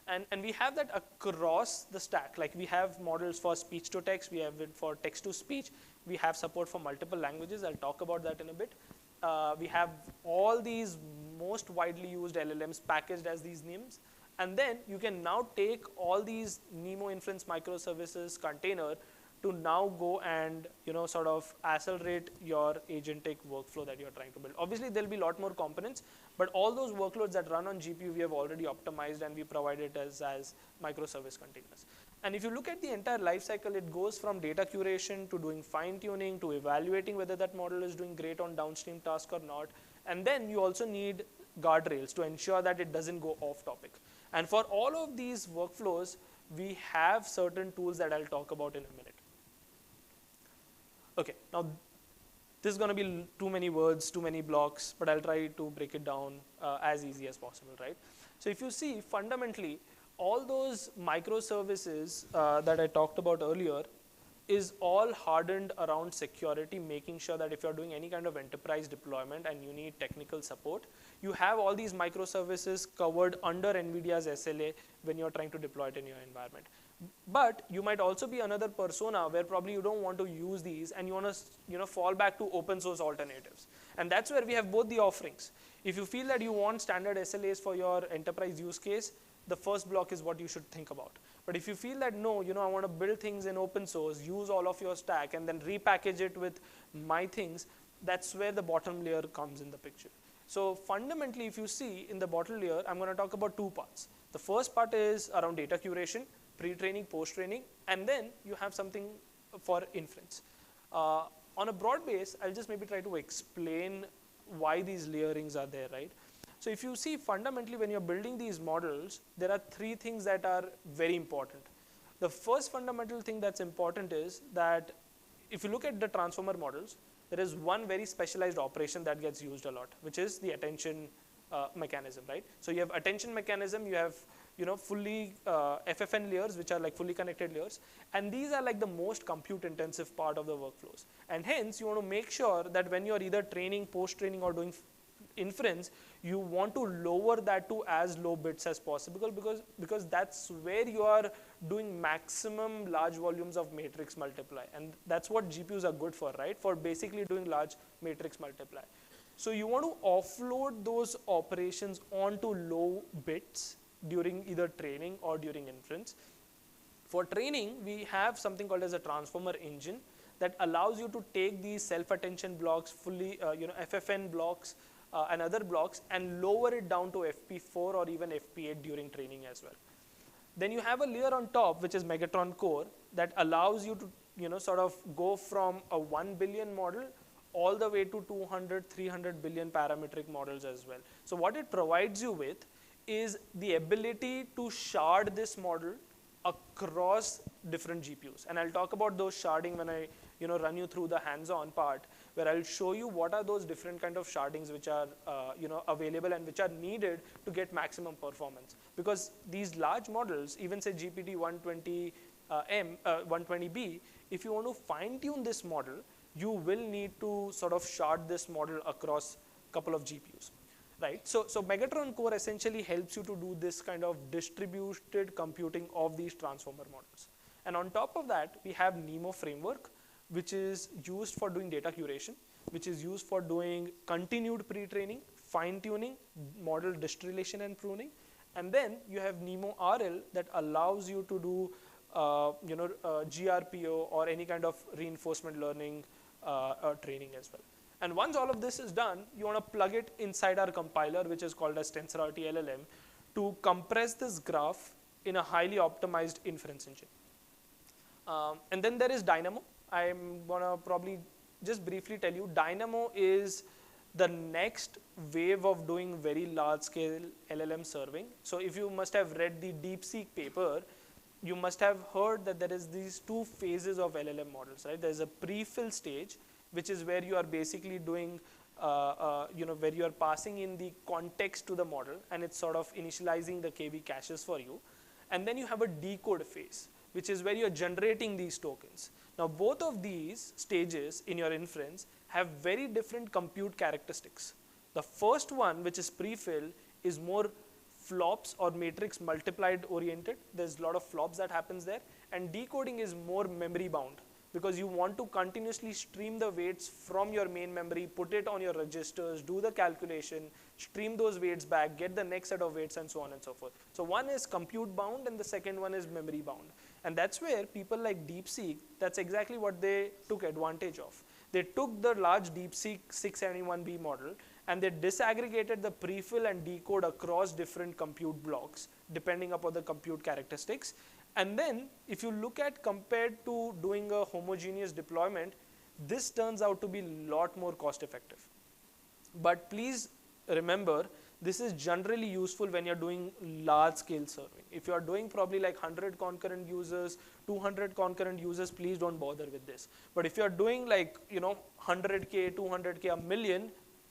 And we have that across the stack. Like we have models for speech to text, we have it for text to speech, we have support for multiple languages. I'll talk about that in a bit. We have all these most widely used LLMs packaged as these NIMS. And then you can now take all these NeMo Inference Microservices container to now go and sort of accelerate your agentic workflow that you're trying to build. Obviously, there'll be a lot more components, but all those workloads that run on GPU, we have already optimized and we provide it as microservice containers. And if you look at the entire life cycle, it goes from data curation to doing fine tuning to evaluating whether that model is doing great on downstream task or not. And then you also need guardrails to ensure that it doesn't go off topic. And for all of these workflows, we have certain tools that I'll talk about in a minute. Okay, now this is going to be too many words, too many blocks, but I'll try to break it down as easy as possible, right? So if you see, fundamentally, all those microservices that I talked about earlier is all hardened around security, making sure that if you're doing any kind of enterprise deployment and you need technical support, you have all these microservices covered under NVIDIA's SLA when you're trying to deploy it in your environment. But you might also be another persona where probably you don't want to use these and you want to fall back to open source alternatives. And that's where we have both the offerings. If you feel that you want standard SLAs for your enterprise use case, the first block is what you should think about. But if you feel that no, I want to build things in open source, use all of your stack and then repackage it with my things, that's where the bottom layer comes in the picture. So fundamentally, if you see in the bottom layer, I'm going to talk about 2 parts. The first part is around data curation, pre-training, post-training, and then you have something for inference. On a broad base, I'll just maybe try to explain why these layerings are there, right? So if you see fundamentally when you're building these models, there are 3 things that are very important. The first fundamental thing that's important is that if you look at the transformer models, there is one very specialized operation that gets used a lot, which is the attention mechanism, right? So you have attention mechanism, you have fully FFN layers, which are like fully connected layers, and these are like the most compute intensive part of the workflows. And hence you want to make sure that when you're either training, post-training or doing inference, you want to lower that to as low bits as possible because that's where you are doing maximum large volumes of matrix multiply, and that's what GPUs are good for, right? For basically doing large matrix multiply. So you want to offload those operations onto low bits during either training or during inference. For training, we have something called as a transformer engine that allows you to take these self-attention blocks, fully FFN blocks, and other blocks and lower it down to FP4 or even FP8 during training as well. Then you have a layer on top, which is Megatron core, that allows you to sort of go from a 1 billion model all the way to 200, 300 billion parametric models as well. So what it provides you with is the ability to shard this model across different GPUs. And I'll talk about those sharding when I run you through the hands-on part, where I'll show you what are those different kind of shardings which are available and which are needed to get maximum performance. Because these large models, even say GPT 120B, if you want to fine-tune this model, you will need to sort of shard this model across a couple of GPUs. Right, so Megatron Core essentially helps you to do this kind of distributed computing of these transformer models. And on top of that, we have NeMo framework, which is used for doing data curation, which is used for doing continued pre-training, fine-tuning, model distillation and pruning. And then you have NeMo RL that allows you to do GRPO or any kind of reinforcement learning training as well. And once all of this is done, you want to plug it inside our compiler, which is called as TensorRT LLM, to compress this graph in a highly optimized inference engine. And then there is Dynamo. I'm going to probably just briefly tell you, Dynamo is the next wave of doing very large scale LLM serving. So if you must have read the DeepSeek paper, you must have heard that there is these two phases of LLM models, right? There's a pre-fill stage, which is where you are basically doing, where you are passing in the context to the model, and it's sort of initializing the KB caches for you. And then you have a decode phase, which is where you're generating these tokens. Now, both of these stages in your inference have very different compute characteristics. The first one, which is pre-fill, is more flops or matrix multiplied oriented. There's a lot of flops that happens there. And decoding is more memory bound, because you want to continuously stream the weights from your main memory, put it on your registers, do the calculation, stream those weights back, get the next set of weights, and so on and so forth. So one is compute bound and the second one is memory bound. And that's where people like DeepSeek, that's exactly what they took advantage of. They took the large DeepSeek 671B model and they disaggregated the prefill and decode across different compute blocks, depending upon the compute characteristics. And then if you look at compared to doing a homogeneous deployment, this turns out to be a lot more cost effective. But please remember, this is generally useful when you're doing large scale serving. If you're doing probably like 100 concurrent users, 200 concurrent users, please don't bother with this. But if you're doing like, 100K, 200K, a million,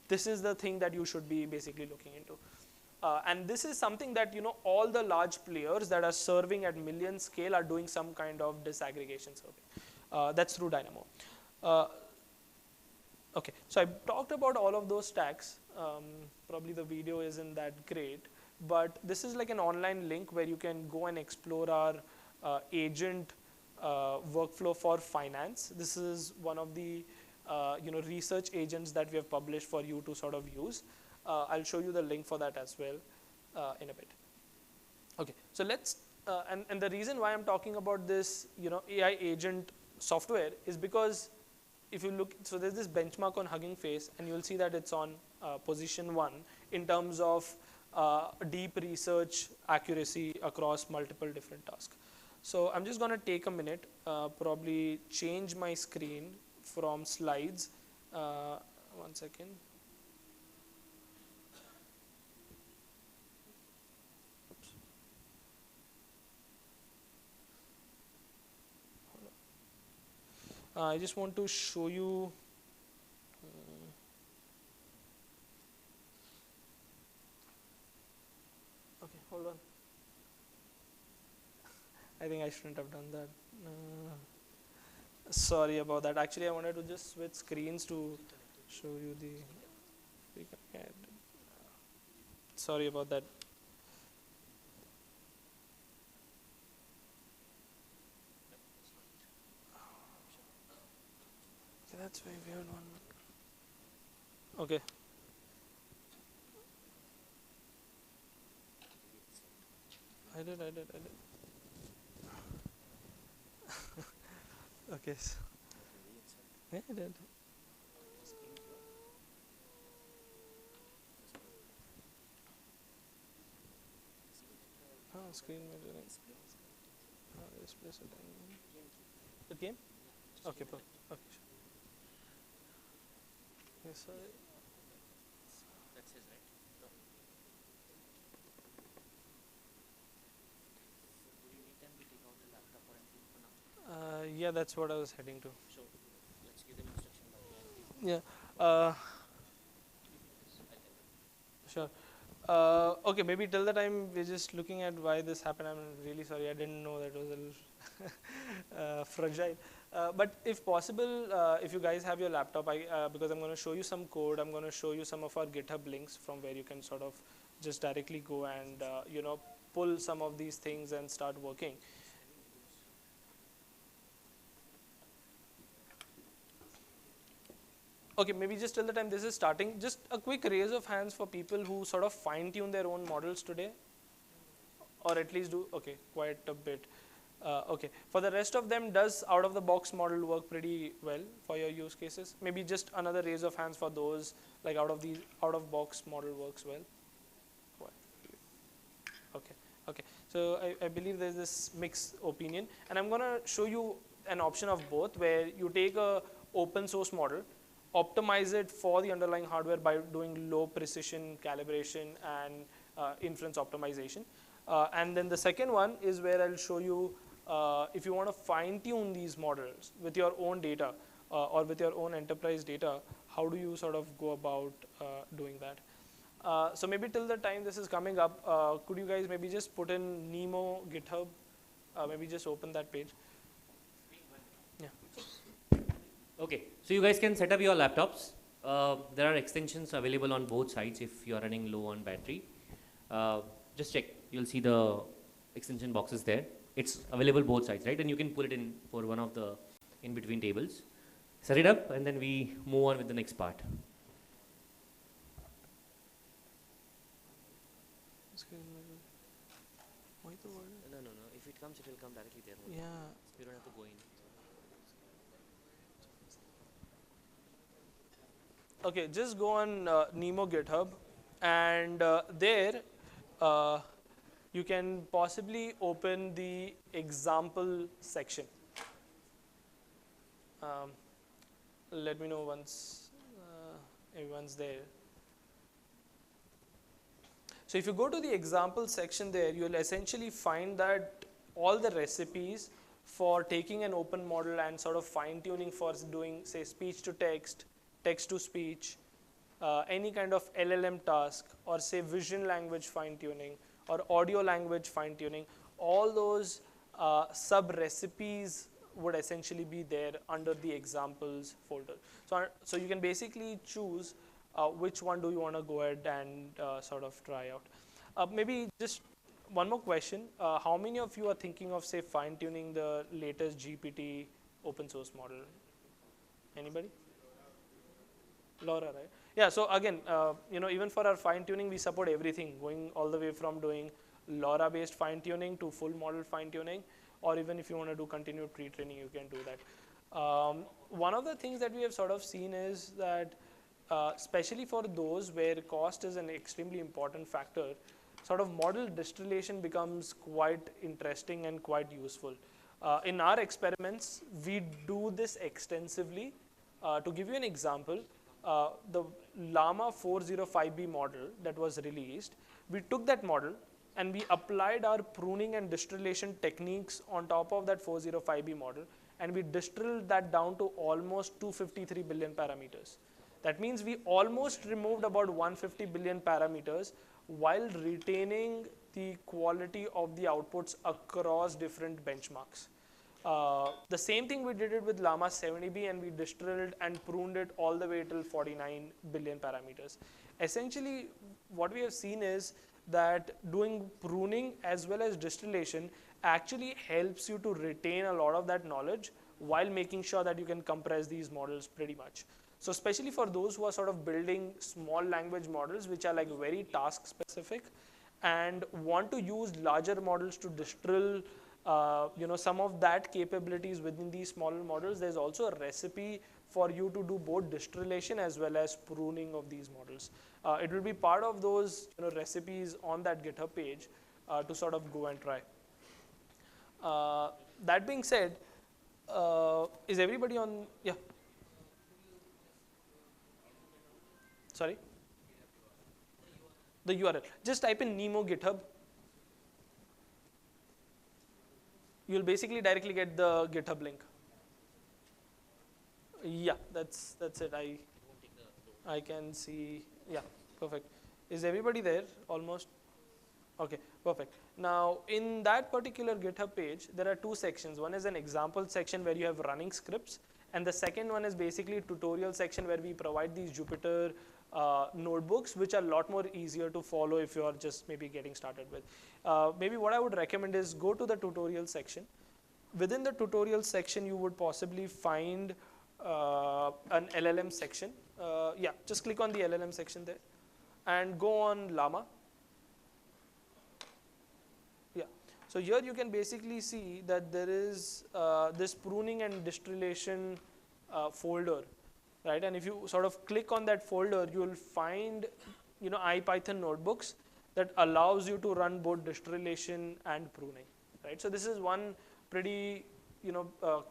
this is the thing that you should be basically looking into. And this is something that, all the large players that are serving at million scale are doing some kind of disaggregation serving. That's through Dynamo. Okay, so I talked about all of those stacks. Probably the video isn't that great, but this is like an online link where you can go and explore our agent workflow for finance. This is one of the research agents that we have published for you to sort of use. I'll show you the link for that as well in a bit. Okay, so let's, and the reason why I'm talking about this, AI agent software is because if you look, so there's this benchmark on Hugging Face, and you'll see that it's on position 1 in terms of deep research accuracy across multiple different tasks. So I'm just going to take a minute, probably change my screen from slides. 1 second. I just want to show you okay, hold on. I think I shouldn't have done that. Sorry about that. Actually, I wanted to just switch screens to show you the sorry about that. That's very weird one. Okay. I did. Okay. Yeah, I did. Screen measuring. Display setting. The game? Okay, perfect. Okay, sure. Yes, sorry. That's his, right? No. So would you need time to take out the laptop or anything for now? Yeah, that's what I was heading to. So let's give them instruction by hand. Yeah. Sure. Okay, maybe till the time we're just looking at why this happened. I'm really sorry. I didn't know that was a little fragile. But if possible, if you guys have your laptop, because I'm going to show you some code, I'm going to show you some of our GitHub links from where you can sort of just directly go and pull some of these things and start working. Okay, maybe just till the time this is starting, just a quick raise of hands for people who sort of fine-tune their own models today, or at least do, okay, quite a bit. Okay, for the rest of them, does out-of-the-box model work pretty well for your use cases? Maybe just another raise of hands for those, like out-of-box model works well. Okay, so I believe there's this mixed opinion, and I'm gonna show you an option of both, where you take a open source model, optimize it for the underlying hardware by doing low precision calibration and inference optimization. And then the second one is where I'll show you if you want to fine tune these models with your own data or with your own enterprise data, how do you sort of go about doing that? So maybe till the time this is coming up, could you guys maybe just put in Nemo GitHub, maybe just open that page. Okay, so you guys can set up your laptops. There are extensions available on both sides if you are running low on battery. Just check, you'll see the extension boxes there. It's available both sides, right? And you can pull it in for one of the in-between tables. Set it up and then we move on with the next part. No. If it comes, it will come directly there. Yeah. You don't have to go in. Okay, just go on Nemo GitHub, and there you can possibly open the example section. Let me know once everyone's there. So if you go to the example section there, you'll essentially find that all the recipes for taking an open model and sort of fine-tuning for doing, say, speech to text, text to speech, any kind of LLM task, or say vision language fine-tuning, or audio language fine-tuning, all those sub-recipes would essentially be there under the examples folder. So you can basically choose which one do you want to go ahead and sort of try out. Maybe just one more question. How many of you are thinking of, say, fine-tuning the latest GPT open source model? Anybody? LoRa, right? Yeah, so again, even for our fine-tuning, we support everything, going all the way from doing LoRa-based fine-tuning to full model fine-tuning, or even if you want to do continued pre-training, you can do that. One of the things that we have sort of seen is that, especially for those where cost is an extremely important factor, sort of model distillation becomes quite interesting and quite useful. In our experiments, we do this extensively. To give you an example, the Llama 405B model that was released, we took that model and we applied our pruning and distillation techniques on top of that 405B model, and we distilled that down to almost 253 billion parameters. That means we almost removed about 150 billion parameters while retaining the quality of the outputs across different benchmarks. The same thing we did it with Llama 70B, and we distilled and pruned it all the way till 49 billion parameters. Essentially, what we have seen is that doing pruning as well as distillation actually helps you to retain a lot of that knowledge while making sure that you can compress these models pretty much. So especially for those who are sort of building small language models, which are like very task specific, and want to use larger models to distill some of that capabilities within these smaller models, there's also a recipe for you to do both distillation as well as pruning of these models. It will be part of those recipes on that GitHub page to sort of go and try. That being said, is everybody on? Yeah. Sorry? The URL. Just type in Nemo GitHub. You'll basically directly get the GitHub link. Yeah, that's it. I can see. Yeah, perfect. Is everybody there? Almost. Okay, perfect. Now, in that particular GitHub page, there are two sections. One is an example section where you have running scripts, and the second one is basically a tutorial section where we provide these Jupyter notebooks, which are a lot more easier to follow if you are just maybe getting started with. Maybe what I would recommend is go to the tutorial section. Within the tutorial section, you would possibly find an LLM section. Yeah, just click on the LLM section there and go on Llama. Yeah, so here you can basically see that there is this pruning and distillation folder, right? And if you sort of click on that folder, you will find, IPython notebooks that allows you to run both distillation and pruning, right? So this is one pretty,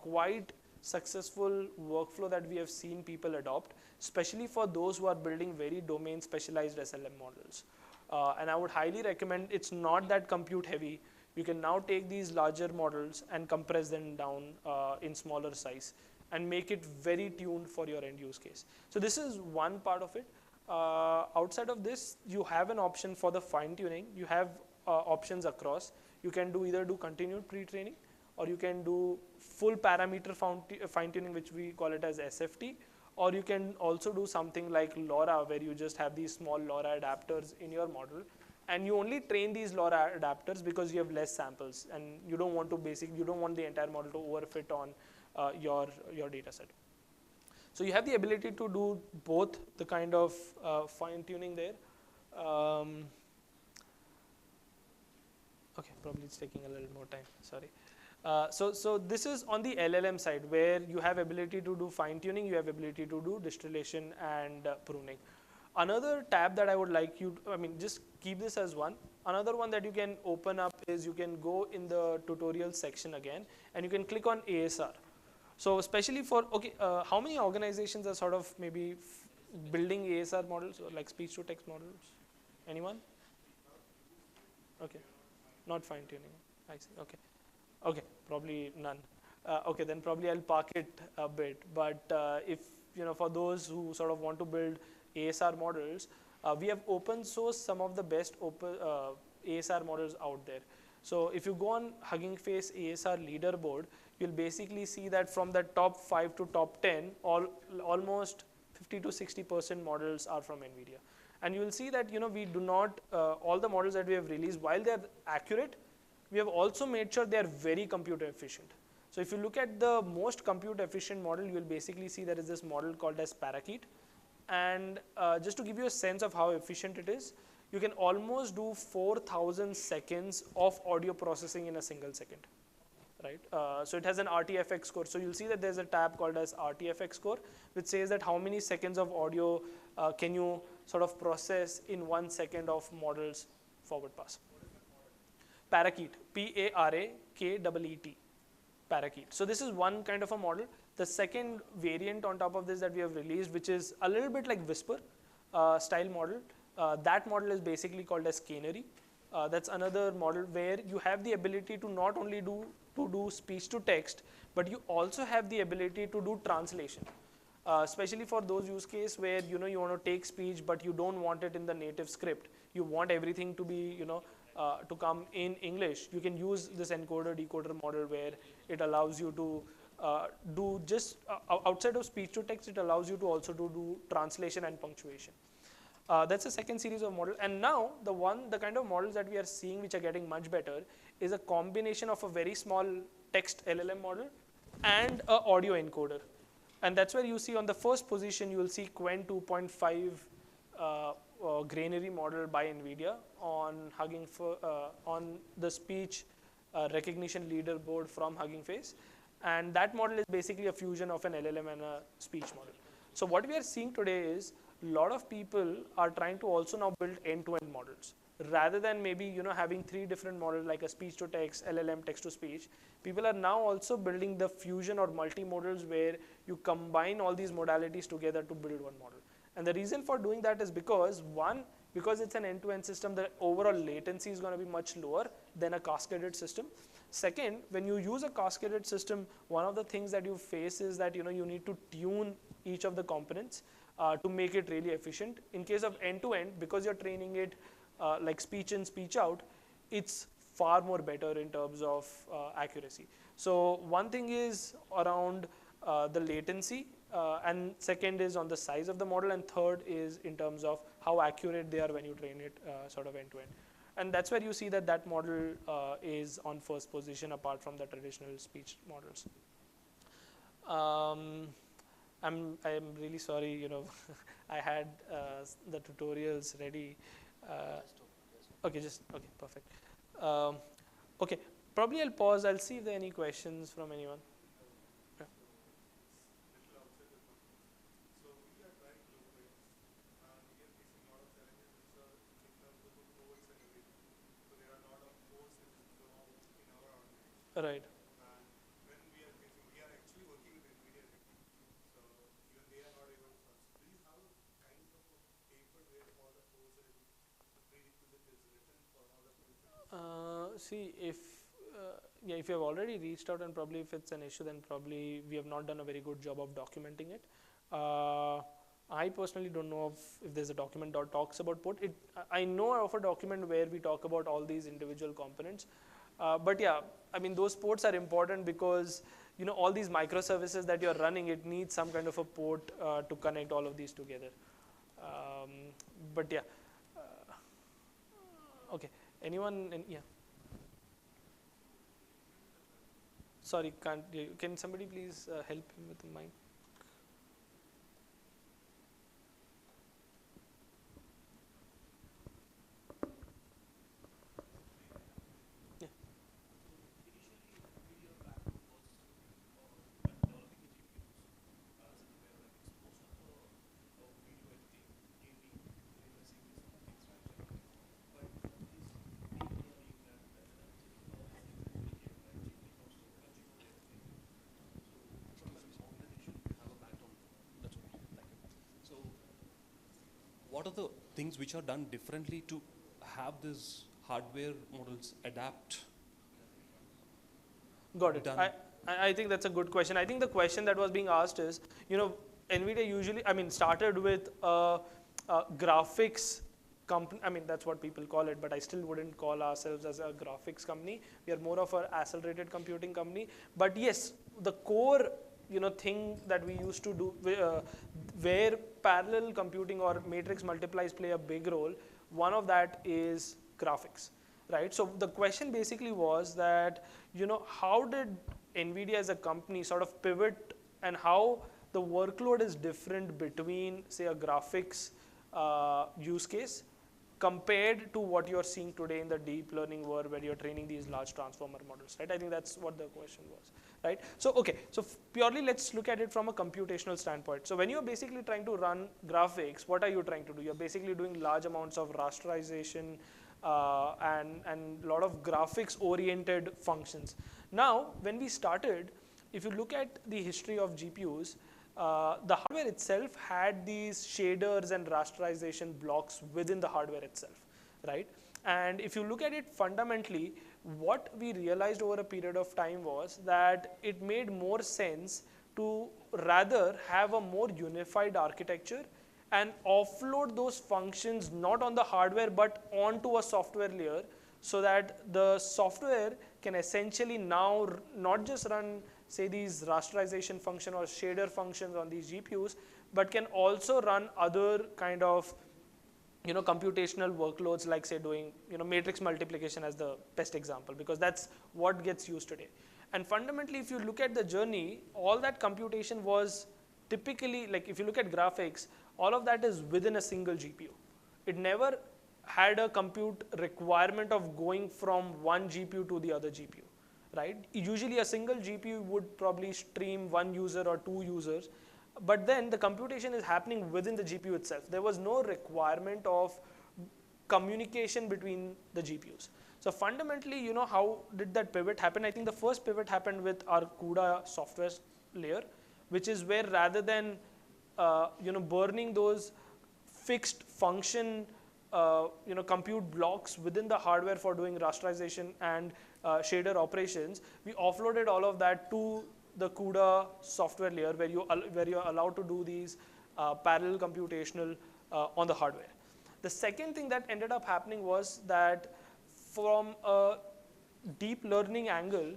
quite successful workflow that we have seen people adopt, especially for those who are building very domain specialized SLM models. And I would highly recommend, it's not that compute heavy. You can now take these larger models and compress them down in smaller size and make it very tuned for your end use case. So this is one part of it. Outside of this, you have an option for the fine tuning. You have options across. You can either do continued pre-training, or you can do full parameter fine tuning, which we call it as SFT, or you can also do something like LoRa, where you just have these small LoRa adapters in your model, and you only train these LoRa adapters because you have less samples, and you don't want the entire model to overfit on your data set. So you have the ability to do both the kind of fine tuning there. Okay, probably it's taking a little more time, sorry. So this is on the LLM side, where you have ability to do fine tuning, you have ability to do distillation and pruning. Another tab that I would like you to, just keep this as one. Another one that you can open up is you can go in the tutorial section again, and you can click on ASR. So especially for, how many organizations are sort of maybe building ASR models, or like speech to text models? Anyone? Okay, not fine tuning, I see, okay. Okay, probably none. Okay, then probably I'll park it a bit. But if, for those who sort of want to build ASR models, we have open sourced some of the best ASR models out there. So if you go on Hugging Face ASR leaderboard, you'll basically see that from the top 5 to top 10, almost 50 to 60% models are from Nvidia. And you will see that, we do not, all the models that we have released, while they're accurate, we have also made sure they are very computer efficient. So if you look at the most compute efficient model, you will basically see there is this model called as Parakeet. And just to give you a sense of how efficient it is, you can almost do 4,000 seconds of audio processing in a single second, right? So it has an RTFX score. So you'll see that there's a tab called as RTFX score, which says that how many seconds of audio can you sort of process in 1 second of models forward pass. Parakeet, P-A-R-A-K-E-E-T, Parakeet. So this is one kind of a model. The second variant on top of this that we have released, which is a little bit like Whisper style model, that model is basically called as Canary. That's another model where you have the ability to not only do speech to text, but you also have the ability to do translation. Especially for those use cases where you want to take speech, but you don't want it in the native script. You want everything to be to come in English. You can use this encoder decoder model where it allows you to do just outside of speech to text. It allows you to also do translation and punctuation. That's the second series of models. And now the kind of models that we are seeing which are getting much better is a combination of a very small text LLM model and an audio encoder. And that's where you see on the first position, you will see Qwen 2.5 granary model by Nvidia on on the speech recognition leaderboard from Hugging Face. And that model is basically a fusion of an LLM and a speech model. So what we are seeing today is a lot of people are trying to also now build end-to-end models. Rather than maybe having 3 different models like a speech to text, LLM, text to speech, people are now also building the fusion or multimodals where you combine all these modalities together to build one model. And the reason for doing that is because, one, because it's an end-to-end system, the overall latency is going to be much lower than a cascaded system. Second, when you use a cascaded system, one of the things that you face is that you need to tune each of the components to make it really efficient. In case of end-to-end, because you're training it like speech in, speech out, it's far more better in terms of accuracy. So one thing is around the latency, and second is on the size of the model, and third is in terms of how accurate they are when you train it sort of end-to-end. And that's where you see that model is on first position apart from the traditional speech models. I'm really sorry, I had the tutorials ready. Okay, perfect. Okay, probably I'll pause. I'll see if there are any questions from anyone. Yeah. Right. And when we are actually working with Nvidia, so even they are not able to function. Do you have kind of a paper where all the codes and the prerequisite is written for all the codes? See, if you have already reached out, and probably if it's an issue, then probably we have not done a very good job of documenting it. I personally don't know if there's a document that talks about port. I know of a document where we talk about all these individual components. But yeah, I mean, those ports are important because all these microservices that you're running, it needs some kind of a port to connect all of these together. But yeah, okay. Anyone? Yeah. Sorry, can somebody please help him with the mic? What are the things which are done differently to have these hardware models adapt? Got it. I think that's a good question. I think the question that was being asked is, Nvidia usually, started with a graphics company. That's what people call it, but I still wouldn't call ourselves as a graphics company. We are more of an accelerated computing company. But yes, the core thing that we used to do where parallel computing or matrix multiplies play a big role, one of that is graphics, right? So the question basically was that, how did Nvidia as a company sort of pivot, and how the workload is different between, say, a graphics use case compared to what you're seeing today in the deep learning world where you're training these large transformer models, right? I think that's what the question was, right? So, okay, so purely let's look at it from a computational standpoint. So when you're basically trying to run graphics, what are you trying to do? You're basically doing large amounts of rasterization and a lot of graphics oriented functions. Now, when we started, if you look at the history of GPUs, the hardware itself had these shaders and rasterization blocks within the hardware itself, right? And if you look at it fundamentally, what we realized over a period of time was that it made more sense to rather have a more unified architecture and offload those functions not on the hardware but onto a software layer, so that the software can essentially now not just run, say, these rasterization function or shader functions on these GPUs, but can also run other kind of computational workloads, like, say, doing matrix multiplication as the best example, because that's what gets used today. And fundamentally, if you look at the journey, all that computation was typically, like, if you look at graphics, all of that is within a single GPU. It never had a compute requirement of going from one GPU to the other GPU, right? Usually a single GPU would probably stream one user or two users, but then the computation is happening within the GPU itself. There was no requirement of communication between the GPUs. So fundamentally, how did that pivot happen? I think the first pivot happened with our CUDA software layer, which is where rather than burning those fixed function compute blocks within the hardware for doing rasterization and shader operations, we offloaded all of that to the CUDA software layer where you're allowed to do these parallel computational on the hardware. The second thing that ended up happening was that from a deep learning angle,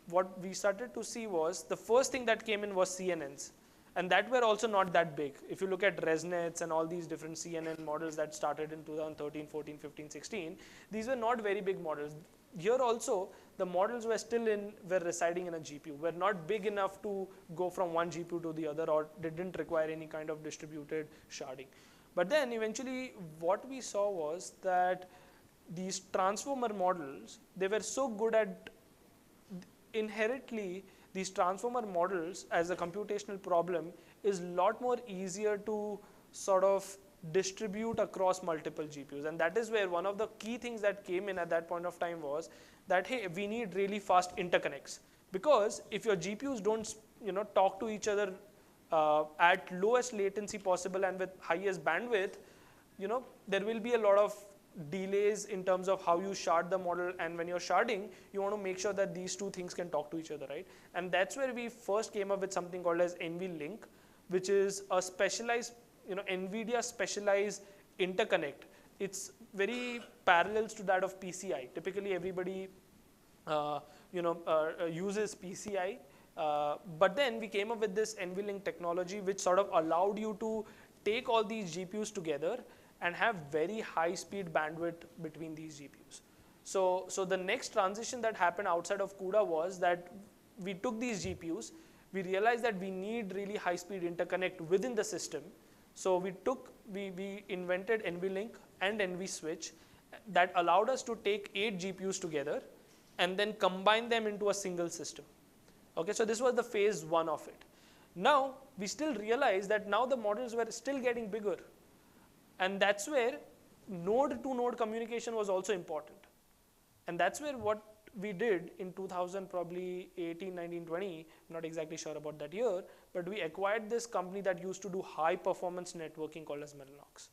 what we started to see was the first thing that came in was CNNs. And that were also not that big. If you look at ResNets and all these different CNN models that started in 2013, 14, 15, 16, these were not very big models. Here also, the models were residing in a GPU, were not big enough to go from one GPU to the other, or they didn't require any kind of distributed sharding. But then eventually what we saw was that these transformer models, they were so good at inherently these transformer models as a computational problem is a lot more easier to sort of distribute across multiple GPUs. And that is where one of the key things that came in at that point of time was that, hey, we need really fast interconnects. Because if your GPUs don't talk to each other at lowest latency possible and with highest bandwidth, there will be a lot of delays in terms of how you shard the model, and when you're sharding, you want to make sure that these two things can talk to each other, right? And that's where we first came up with something called as NVLink, which is a specialized, Nvidia specialized interconnect. It's very parallels to that of PCI. Typically, everybody, uses PCI, but then we came up with this NVLink technology, which sort of allowed you to take all these GPUs together and have very high speed bandwidth between these GPUs. So the next transition that happened outside of CUDA was that we took these GPUs, we realized that we need really high speed interconnect within the system. So we invented NVLink and NVSwitch that allowed us to take 8 GPUs together and then combine them into a single system. Okay, so this was the phase 1 of it. Now, we still realized that now the models were still getting bigger. And that's where node-to-node communication was also important. And that's where what we did in 2000, probably 18, 19, 20, I'm not exactly sure about that year, but we acquired this company that used to do high-performance networking called as Mellanox.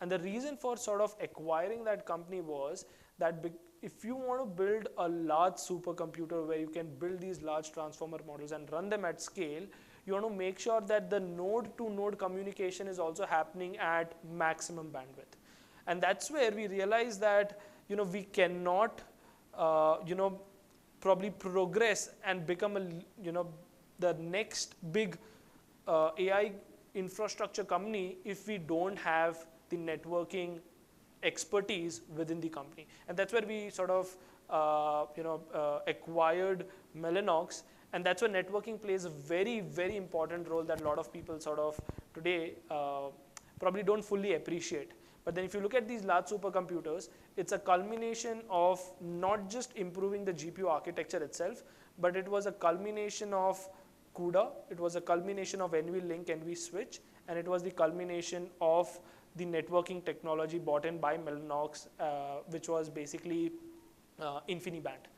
And the reason for sort of acquiring that company was that if you want to build a large supercomputer where you can build these large transformer models and run them at scale, you want to make sure that the node-to-node communication is also happening at maximum bandwidth. And that's where we realized that we cannot probably progress and become the next big AI infrastructure company if we don't have the networking expertise within the company. And that's where we sort of acquired Mellanox. And that's where networking plays a very, very important role that a lot of people sort of today probably don't fully appreciate. But then if you look at these large supercomputers, it's a culmination of not just improving the GPU architecture itself, but it was a culmination of CUDA, it was a culmination of NVLink, NVSwitch, and it was the culmination of the networking technology brought in by Mellanox, which was basically InfiniBand.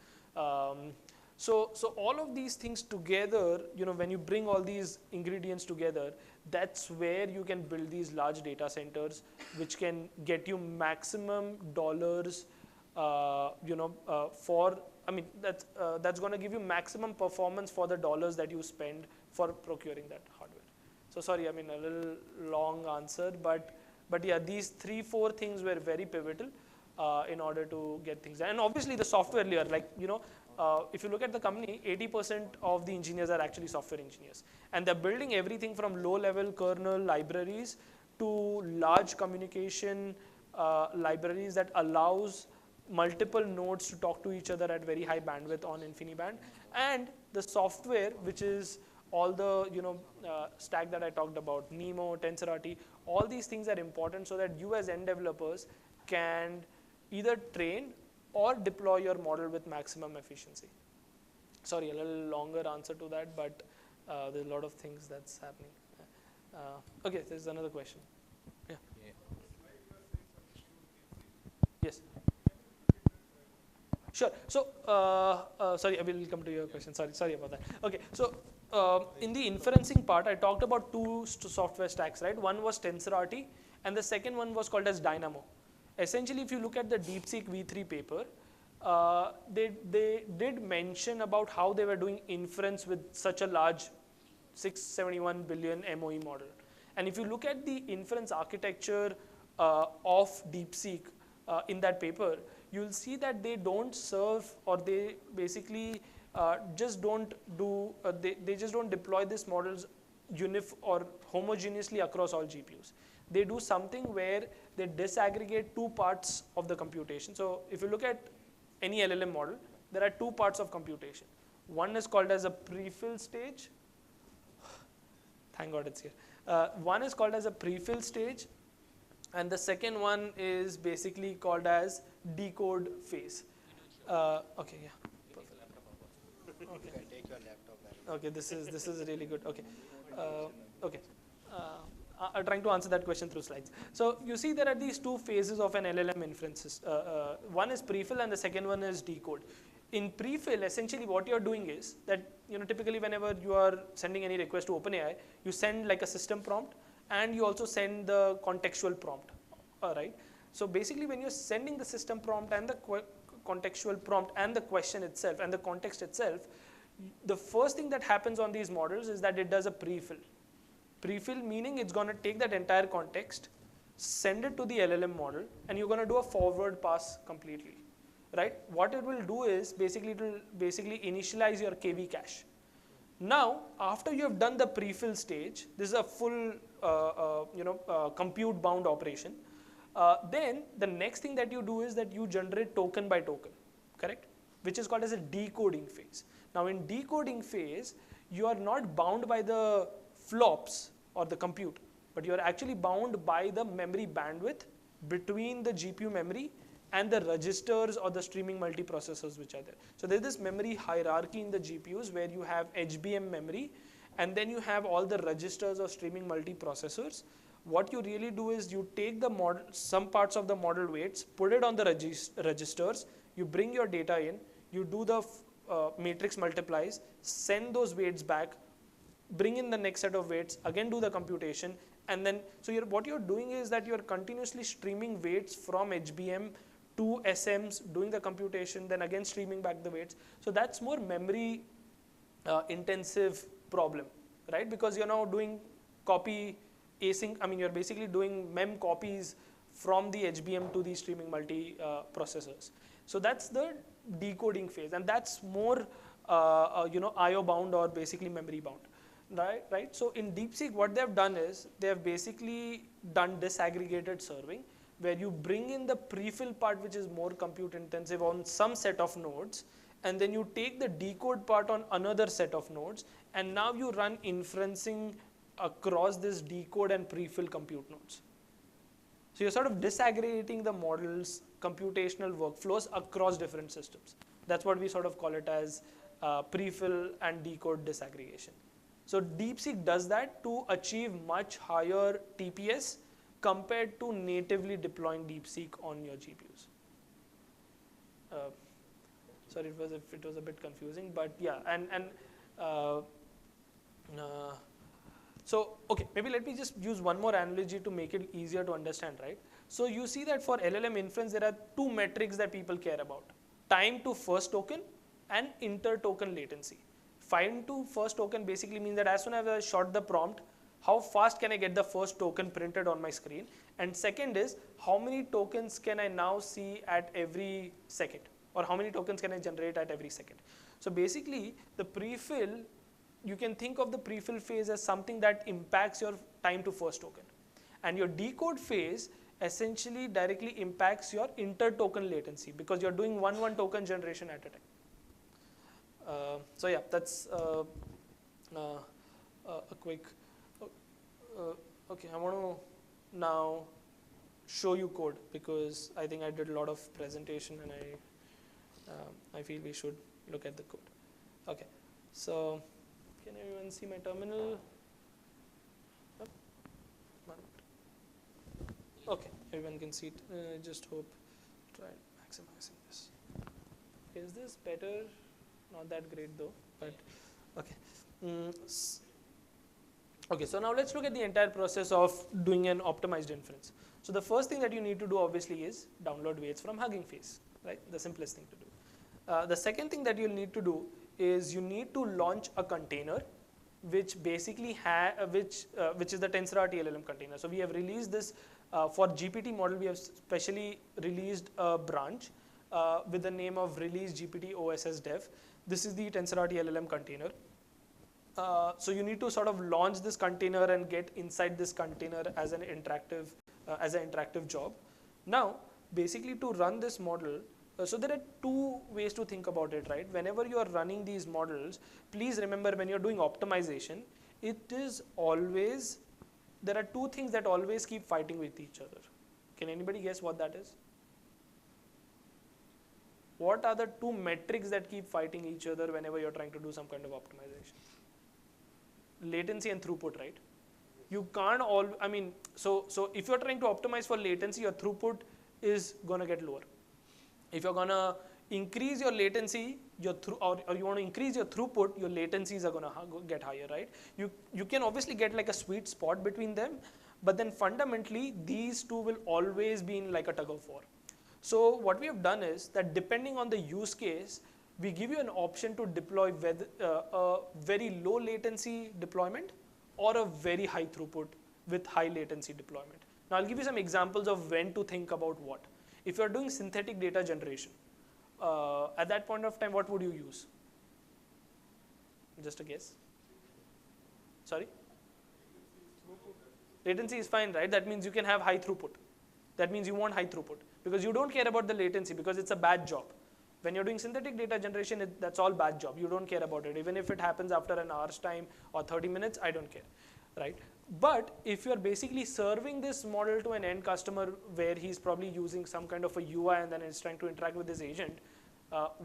So all of these things together, when you bring all these ingredients together, that's where you can build these large data centers, which can get you maximum dollars, that's going to give you maximum performance for the dollars that you spend for procuring that hardware. So sorry, a little long answer, but yeah, these 3-4 things were very pivotal in order to get things done. And obviously the software layer, if you look at the company, 80% of the engineers are actually software engineers. And they're building everything from low-level kernel libraries to large communication libraries that allows multiple nodes to talk to each other at very high bandwidth on InfiniBand. And the software, which is all the stack that I talked about, Nemo, TensorRT, all these things are important so that you as end developers can either train or deploy your model with maximum efficiency. Sorry, a little longer answer to that, but there's a lot of things that's happening. Okay, there's another question. Yeah. Yes. Sure. So, sorry, I will come to your question. Sorry about that. Okay. So, in the inferencing part, I talked about two software stacks, right? One was TensorRT, and the second one was called as Dynamo. Essentially, if you look at the DeepSeek V3 paper, they did mention about how they were doing inference with such a large 671 billion MOE model. And if you look at the inference architecture of DeepSeek in that paper, you'll see that they don't serve, or they basically just don't do, they just don't deploy these models or homogeneously across all GPUs. They do something where they disaggregate two parts of the computation. So if you look at any LLM model, there are two parts of computation. One is called as a prefill stage. Thank God it's here. One is called as a prefill stage, and the second one is basically called as decode phase. Okay, yeah. Okay. Take your laptop. Okay, this is really good. Okay, okay. I'm trying to answer that question through slides. So you see there are these two phases of an LLM inferences. One is prefill and the second one is decode. In prefill, essentially what you're doing is that, typically whenever you are sending any request to OpenAI, you send like a system prompt and you also send the contextual prompt, right? So basically when you're sending the system prompt and the contextual prompt and the question itself and the context itself, the first thing that happens on these models is that it does a prefill. Prefill meaning it's going to take that entire context, send it to the LLM model, and you're going to do a forward pass completely, right? What it will do is basically it will initialize your KV cache. Now, after you have done the prefill stage, this is a full compute bound operation. Then the next thing that you do is that you generate token by token, correct? Which is called as a decoding phase. Now, in decoding phase, you are not bound by the flops or the compute, but you are actually bound by the memory bandwidth between the GPU memory and the registers or the streaming multiprocessors which are there. So there's this memory hierarchy in the GPUs where you have HBM memory and then you have all the registers or streaming multiprocessors. What you really do is you take the model, some parts of the model weights, put it on the registers, you bring your data in, you do the matrix multiplies, send those weights back, bring in the next set of weights, again do the computation, and then, so what you're doing is that you're continuously streaming weights from HBM to SMs, doing the computation, then again streaming back the weights. So that's more memory intensive problem, right? Because you're now doing copy async, you're basically doing mem copies from the HBM to the streaming multi-processors. So that's the decoding phase, and that's more IO bound or basically memory bound. Right? So in DeepSeek, what they have done is they have basically done disaggregated serving, where you bring in the prefill part, which is more compute intensive on some set of nodes, and then you take the decode part on another set of nodes, and now you run inferencing across this decode and prefill compute nodes. So you're sort of disaggregating the model's computational workflows across different systems. That's what we sort of call it as prefill and decode disaggregation. So DeepSeek does that to achieve much higher TPS compared to natively deploying DeepSeek on your GPUs. Sorry if it was a bit confusing, but yeah, so okay, maybe let me just use one more analogy to make it easier to understand, right? So you see that for LLM inference, there are two metrics that people care about: time to first token and inter-token latency. Time to first token basically means that as soon as I shot the prompt, how fast can I get the first token printed on my screen? And second is, how many tokens can I now see at every second? Or how many tokens can I generate at every second? So basically, the prefill, you can think of the prefill phase as something that impacts your time to first token. And your decode phase essentially directly impacts your inter-token latency, because you're doing one token generation at a time. So yeah, that's a quick, okay, I want to now show you code, because I think I did a lot of presentation and I feel we should look at the code. Okay, so can everyone see my terminal? Okay, everyone can see it. Just hope, try maximizing this. Is this better? Not that great though, but okay. Okay, so now let's look at the entire process of doing an optimized inference. So the first thing that you need to do obviously is download weights from Hugging Face, right? The simplest thing to do. The second thing that you'll need to do is you need to launch a container which basically which is the TensorRT LLM container. So we have released this for GPT model. We have specially released a branch with the name of release GPT OSS dev. This is the TensorRT LLM container. So you need to sort of launch this container and get inside this container as an interactive job. Now, basically to run this model, so there are two ways to think about it, right? Whenever you are running these models, please remember when you're doing optimization, it is always, there are two things that always keep fighting with each other. Can anybody guess what that is? What are the two metrics that keep fighting each other whenever you're trying to do some kind of optimization? Latency and throughput, right? You can't so if you're trying to optimize for latency, your throughput is gonna get lower. If you're gonna increase your latency, or you want to increase your throughput, your latencies are gonna get higher, right? You can obviously get like a sweet spot between them, but then fundamentally these two will always be in like a tug of war. So what we have done is that depending on the use case, we give you an option to deploy whether a very low latency deployment or a very high throughput with high latency deployment. Now I'll give you some examples of when to think about what. If you're doing synthetic data generation, at that point of time, what would you use? Just a guess. Sorry? Latency is fine, right? That means you can have high throughput. That means you want high throughput because you don't care about the latency because it's a bad job. When you're doing synthetic data generation, that's all bad job. You don't care about it. Even if it happens after an hour's time or 30 minutes, I don't care, right? But if you're basically serving this model to an end customer where he's probably using some kind of a UI and then is trying to interact with his agent,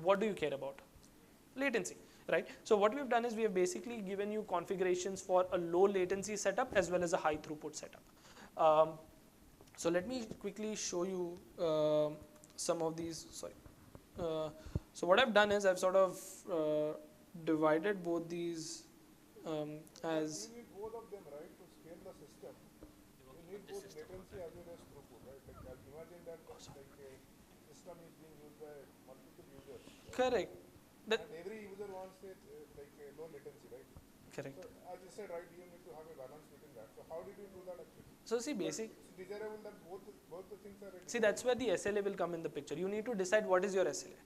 what do you care about? Latency, right? So what we've done is we have basically given you configurations for a low latency setup as well as a high throughput setup. So let me quickly show you some of these, sorry. So what I've done is I've sort of divided both these as... You need both of them, right, to scale the system. You need both latency as well as throughput, right? Like, imagine that like a system is being used by multiple users. Right? Correct. And every user wants it like a low latency, right? Correct. So as you said, right, you need to have a balance between that. So how did you do that actually? So see, basic. It's desirable that both the things are. See, that's where the SLA will come in the picture. You need to decide what is your SLA.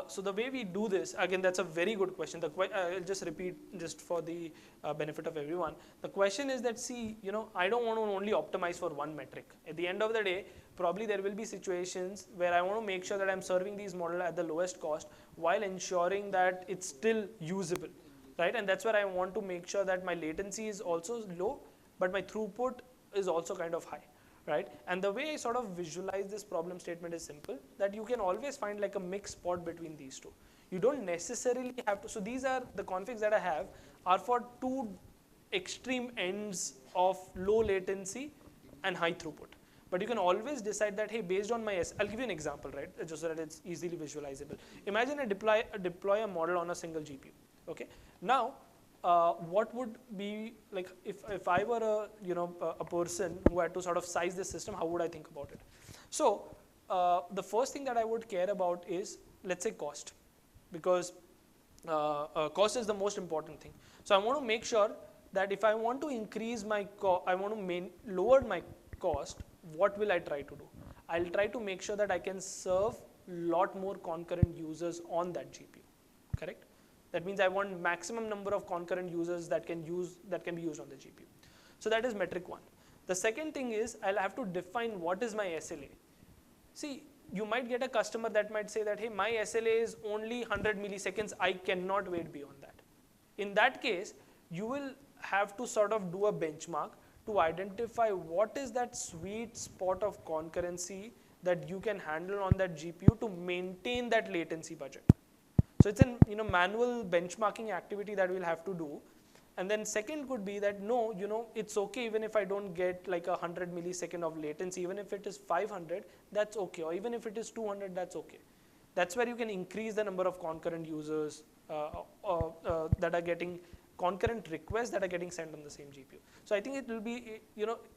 So the way we do this, again, that's a very good question. I'll just repeat just for the benefit of everyone. The question is that, see, I don't want to only optimize for one metric. At the end of the day, probably there will be situations where I want to make sure that I'm serving these models at the lowest cost while ensuring that it's still usable, right? And that's where I want to make sure that my latency is also low, but my throughput is also kind of high. Right? And the way I sort of visualize this problem statement is simple, that you can always find like a mixed spot between these two. You don't necessarily have to, so these are the configs that I have are for two extreme ends of low latency and high throughput. But you can always decide that, hey, based on my, I'll give you an example, right? Just so that it's easily visualizable. Imagine I deploy a model on a single GPU, okay? Now, what would be like if I were a person who had to sort of size this system, how would I think about it? So the first thing that I would care about is, let's say, cost, because cost is the most important thing. So I want to make sure that if I want to increase my lower my cost, what will I try to do? I'll try to make sure that I can serve lot more concurrent users on that GPU, correct? That means I want maximum number of concurrent users that can be used on the GPU. So that is metric one. The second thing is I'll have to define what is my SLA. See, you might get a customer that might say that, hey, my SLA is only 100 milliseconds. I cannot wait beyond that. In that case, you will have to sort of do a benchmark to identify what is that sweet spot of concurrency that you can handle on that GPU to maintain that latency budget. So it's a manual benchmarking activity that we'll have to do. And then second could be that no, it's okay even if I don't get like 100 millisecond of latency, even if it is 500, that's okay. Or even if it is 200, that's okay. That's where you can increase the number of concurrent users that are getting concurrent requests that are getting sent on the same GPU. So I think it will be,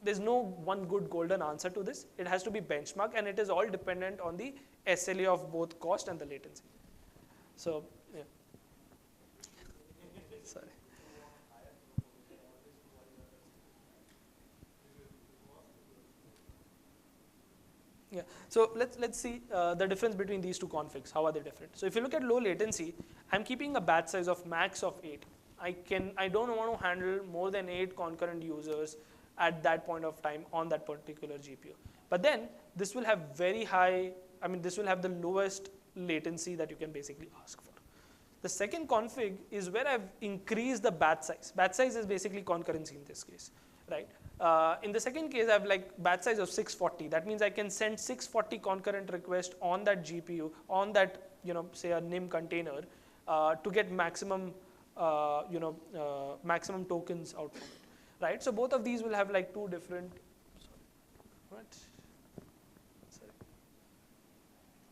there's no one good golden answer to this. It has to be benchmarked, and it is all dependent on the SLA of both cost and the latency. So, yeah. Sorry. Yeah. So let's see the difference between these two configs. How are they different? So if you look at low latency, I'm keeping a batch size of max of 8. I don't want to handle more than 8 concurrent users at that point of time on that particular GPU. But then this will have very high, this will have the lowest latency that you can basically ask for. The second config is where I've increased the batch size. Batch size is basically concurrency in this case, right? In the second case, I have like batch size of 640. That means I can send 640 concurrent requests on that GPU, on that, say a NIM container, to get maximum, maximum tokens out from it, right? So both of these will have like two different,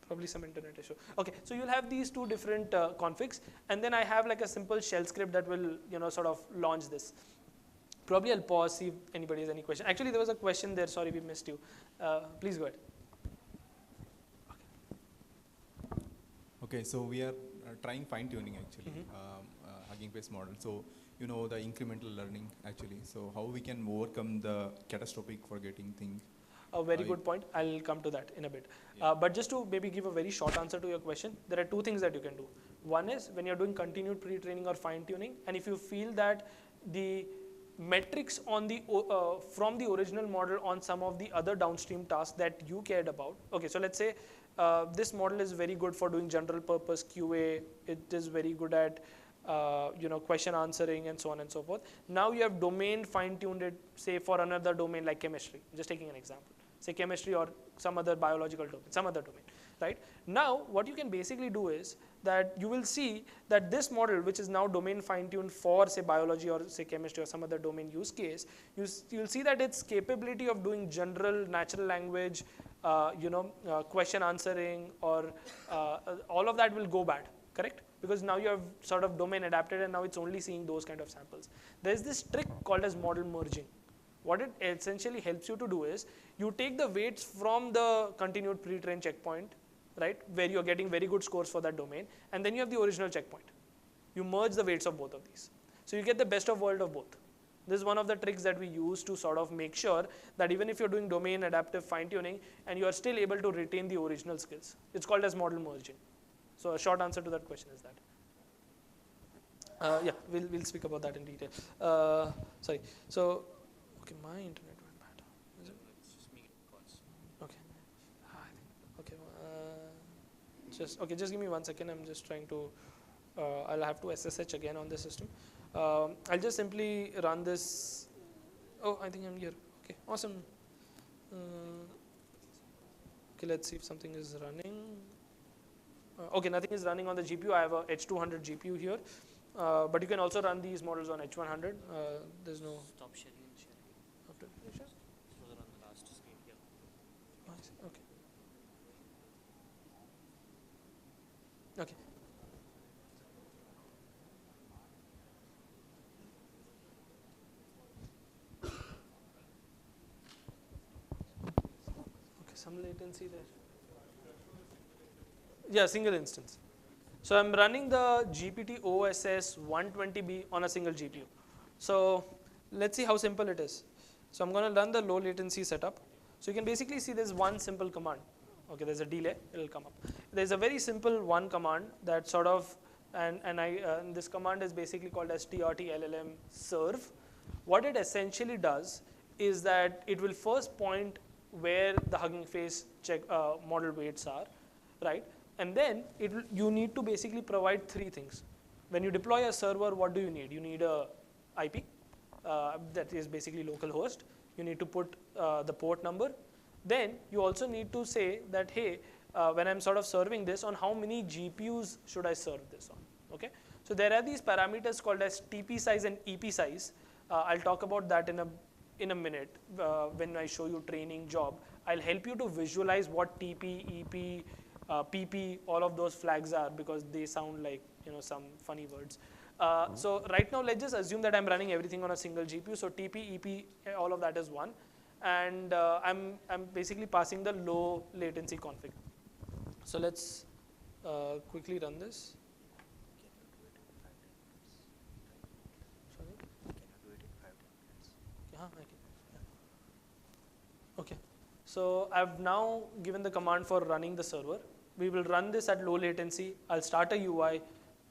probably some internet issue. Okay, so you'll have these two different configs, and then I have like a simple shell script that will, sort of launch this. Probably I'll pause, see if anybody has any question. Actually, there was a question there. Sorry, we missed you. Please go ahead. Okay, so we are trying fine-tuning actually, Hugging Face model. So the incremental learning actually. So how we can overcome the catastrophic forgetting thing? A very good point. I'll come to that in a bit. Yeah. But just to maybe give a very short answer to your question, there are two things that you can do. One is when you're doing continued pre-training or fine-tuning, and if you feel that the metrics on the from the original model on some of the other downstream tasks that you cared about. Okay, so let's say this model is very good for doing general purpose QA. It is very good at question answering and so on and so forth. Now you have domain fine-tuned it, say for another domain like chemistry. Just taking an example. Say chemistry or some other biological domain, some other domain, right? Now what you can basically do is that you will see that this model, which is now domain fine-tuned for say biology or say chemistry or some other domain use case, you'll see that its capability of doing general natural language, question answering or all of that will go bad, correct? Because now you have sort of domain adapted and now it's only seeing those kind of samples. There's this trick called as model merging. What it essentially helps you to do is you take the weights from the continued pre-trained checkpoint, right, where you're getting very good scores for that domain, and then you have the original checkpoint. You merge the weights of both of these. So you get the best of world of both. This is one of the tricks that we use to sort of make sure that even if you're doing domain adaptive fine-tuning and you are still able to retain the original skills. It's called as model merging. So a short answer to that question is that. Yeah, we'll speak about that in detail. Sorry. So, okay, my internet went bad. Is it? It's just me calls. Okay. Okay. Just give me 1 second. I'm just trying to. I'll have to SSH again on the system. I'll just simply run this. Oh, I think I'm here. Okay, awesome. Okay, let's see if something is running. Okay, nothing is running on the GPU. I have a H200 GPU here, but you can also run these models on H100. There's no. Stop sharing and sharing. After share? Those are on the last screen here. Okay. Okay. Okay, some latency there. Yeah, single instance. So I'm running the GPT OSS 120B on a single GPU. So let's see how simple it is. So I'm going to run the low latency setup. So you can basically see there's one simple command. Okay, there's a delay, it'll come up. There's a very simple one command that sort of, and this command is basically called as trtllm serve. What it essentially does is that it will first point where the Hugging Face model weights are, right? And then you need to basically provide three things. When you deploy a server, what do you need? You need a IP, that is basically localhost. You need to put the port number. Then you also need to say that, hey, when I'm sort of serving this, on how many GPUs should I serve this on? Okay. So there are these parameters called as TP size and EP size. I'll talk about that in a minute when I show you training job. I'll help you to visualize what TP, EP, PP, all of those flags are, because they sound like some funny words. So right now, let's just assume that I'm running everything on a single GPU. So TP, EP, all of that is 1. And I'm basically passing the low latency config. So let's quickly run this. Sorry? Yeah, I can. Okay. So I've now given the command for running the server. We will run this at low latency. I'll start a UI.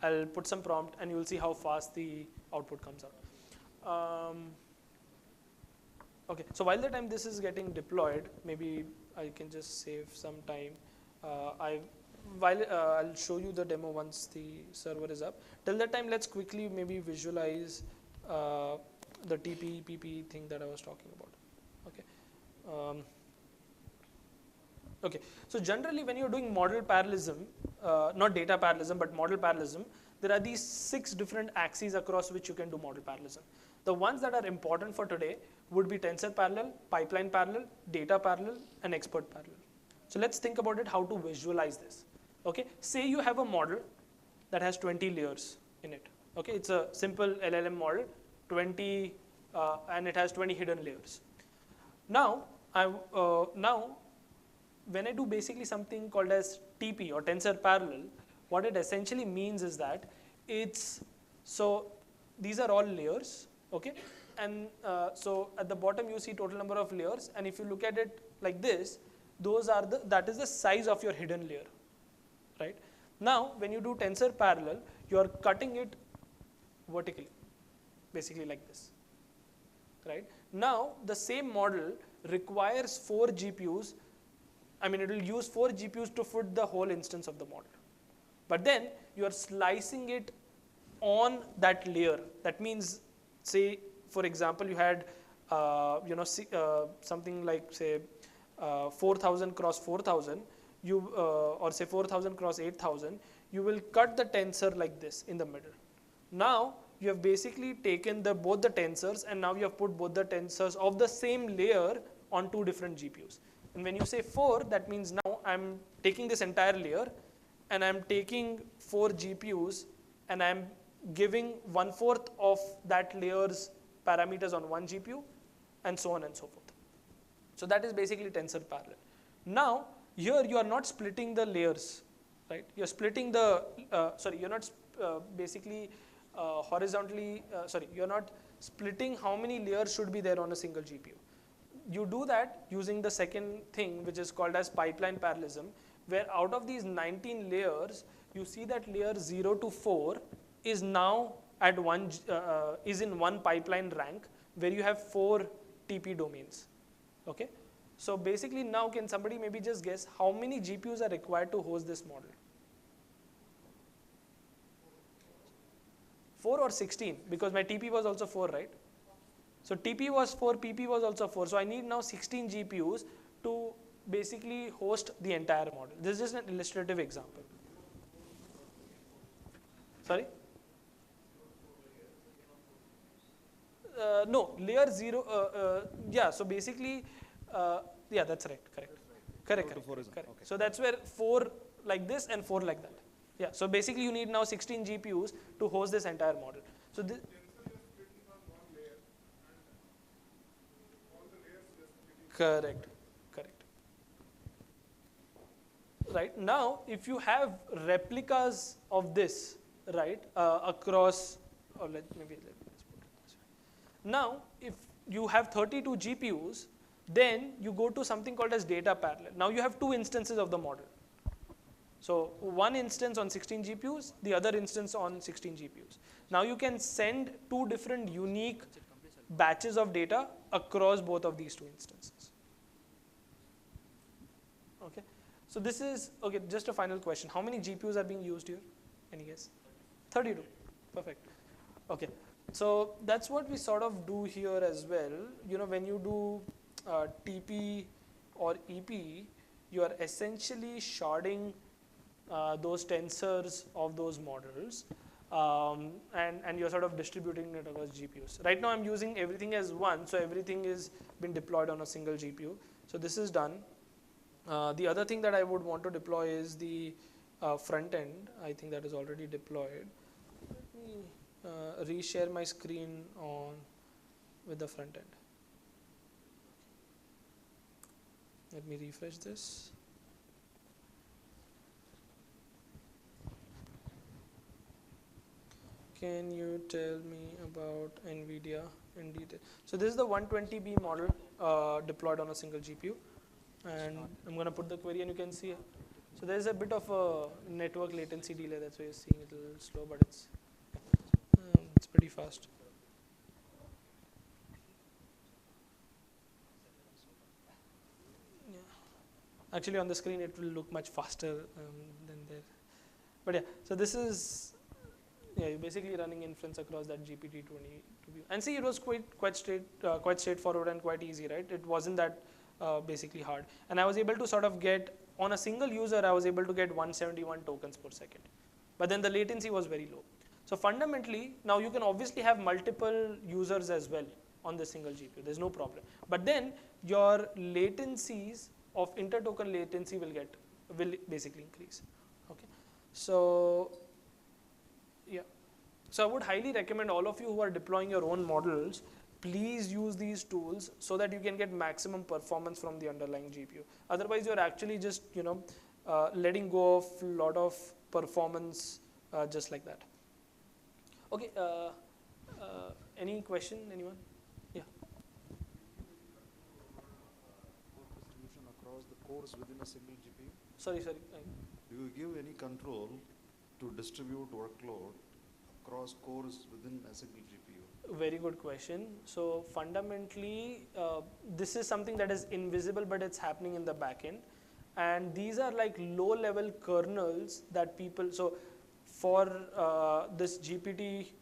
I'll put some prompt, and you'll see how fast the output comes out. Okay, so while the time this is getting deployed, maybe I can just save some time. I'll show you the demo once the server is up. Till that time, let's quickly maybe visualize the TP, PP thing that I was talking about. Okay. Okay, so generally when you're doing model parallelism, not data parallelism, but model parallelism, there are these 6 different axes across which you can do model parallelism. The ones that are important for today would be tensor parallel, pipeline parallel, data parallel, and expert parallel. So let's think about it, how to visualize this. Okay, say you have a model that has 20 layers in it. Okay, it's a simple LLM model, 20, and it has 20 hidden layers. Now, when I do basically something called as TP or tensor parallel, what it essentially means is that so these are all layers, okay? And so at the bottom you see total number of layers, and if you look at it like this, that is the size of your hidden layer, right? Now, when you do tensor parallel, you are cutting it vertically, basically like this, right? Now, the same model requires 4 GPUs. I mean, it will use 4 GPUs to fit the whole instance of the model. But then you are slicing it on that layer. That means, say, for example, you had something like, say, 4,000 cross 4,000, or say 4,000 cross 8,000. You will cut the tensor like this in the middle. Now you have basically taken both the tensors, and now you have put both the tensors of the same layer on 2 different GPUs. And when you say 4, that means now I'm taking this entire layer and I'm taking 4 GPUs and I'm giving 1/4 of that layer's parameters on one GPU, and so on and so forth. So that is basically tensor parallel. Now, here you are not splitting the layers, right? You're splitting you're not basically horizontally, you're not splitting how many layers should be there on a single GPU. You do that using the second thing, which is called as pipeline parallelism, where out of these 19 layers, you see that layer 0 to 4 is now at is in one pipeline rank, where you have 4 TP domains. Okay, so basically now, can somebody maybe just guess how many GPUs are required to host this model? 4 or 16? Because my TP was also 4, right? So TP was 4, PP was also 4. So I need now 16 GPUs to basically host the entire model. This is just an illustrative example. Sorry? No, layer 0, yeah, so basically, yeah, that's right, correct. Okay. So that's where 4 like this and 4 like that. Yeah, so basically you need now 16 GPUs to host this entire model. So this, correct. Right, now if you have replicas of this, right, across, or let's put it this way. Now, if you have 32 GPUs, then you go to something called as data parallel. Now you have 2 instances of the model. So one instance on 16 GPUs, the other instance on 16 GPUs. Now you can send 2 different unique batches of data across both of these 2 instances. Okay, so this is, okay, just a final question. How many GPUs are being used here? Any guess? 32, perfect. Okay, so that's what we sort of do here as well. You know, when you do TP or EP, you are essentially sharding those tensors of those models, and you're sort of distributing it across GPUs. Right now I'm using everything as one, so everything is been deployed on a single GPU. So this is done. The other thing that I would want to deploy is the front end. I think that is already deployed. Let me reshare my screen on with the front end. Let me refresh this. Can you tell me about Nvidia in detail? So this is the 120B model deployed on a single GPU, and I'm going to put the query, and you can see. So there's a bit of a network latency delay. That's why you're seeing it a little slow, but it's pretty fast. Yeah. Actually, on the screen, it will look much faster than there. But yeah, so this is. Yeah, you're basically running inference across that GPT-20 view. And see, it was quite straightforward and quite easy, right? It wasn't that basically hard. And I was able to sort of get, on a single user, I was able to get 171 tokens per second. But then the latency was very low. So fundamentally, now you can obviously have multiple users as well on the single GPU. There's no problem. But then your latencies of inter-token latency will basically increase. Okay, so. Yeah, so I would highly recommend all of you who are deploying your own models, please use these tools so that you can get maximum performance from the underlying GPU. Otherwise, you're actually just letting go of a lot of performance just like that. Okay, any question, anyone? Yeah. Distribution across the cores within a single GPU? Sorry. Do you give any control to distribute workload across cores within a single GPU? Very good question. So fundamentally, this is something that is invisible, but it's happening in the backend. And these are like low-level kernels that people. So for this GPT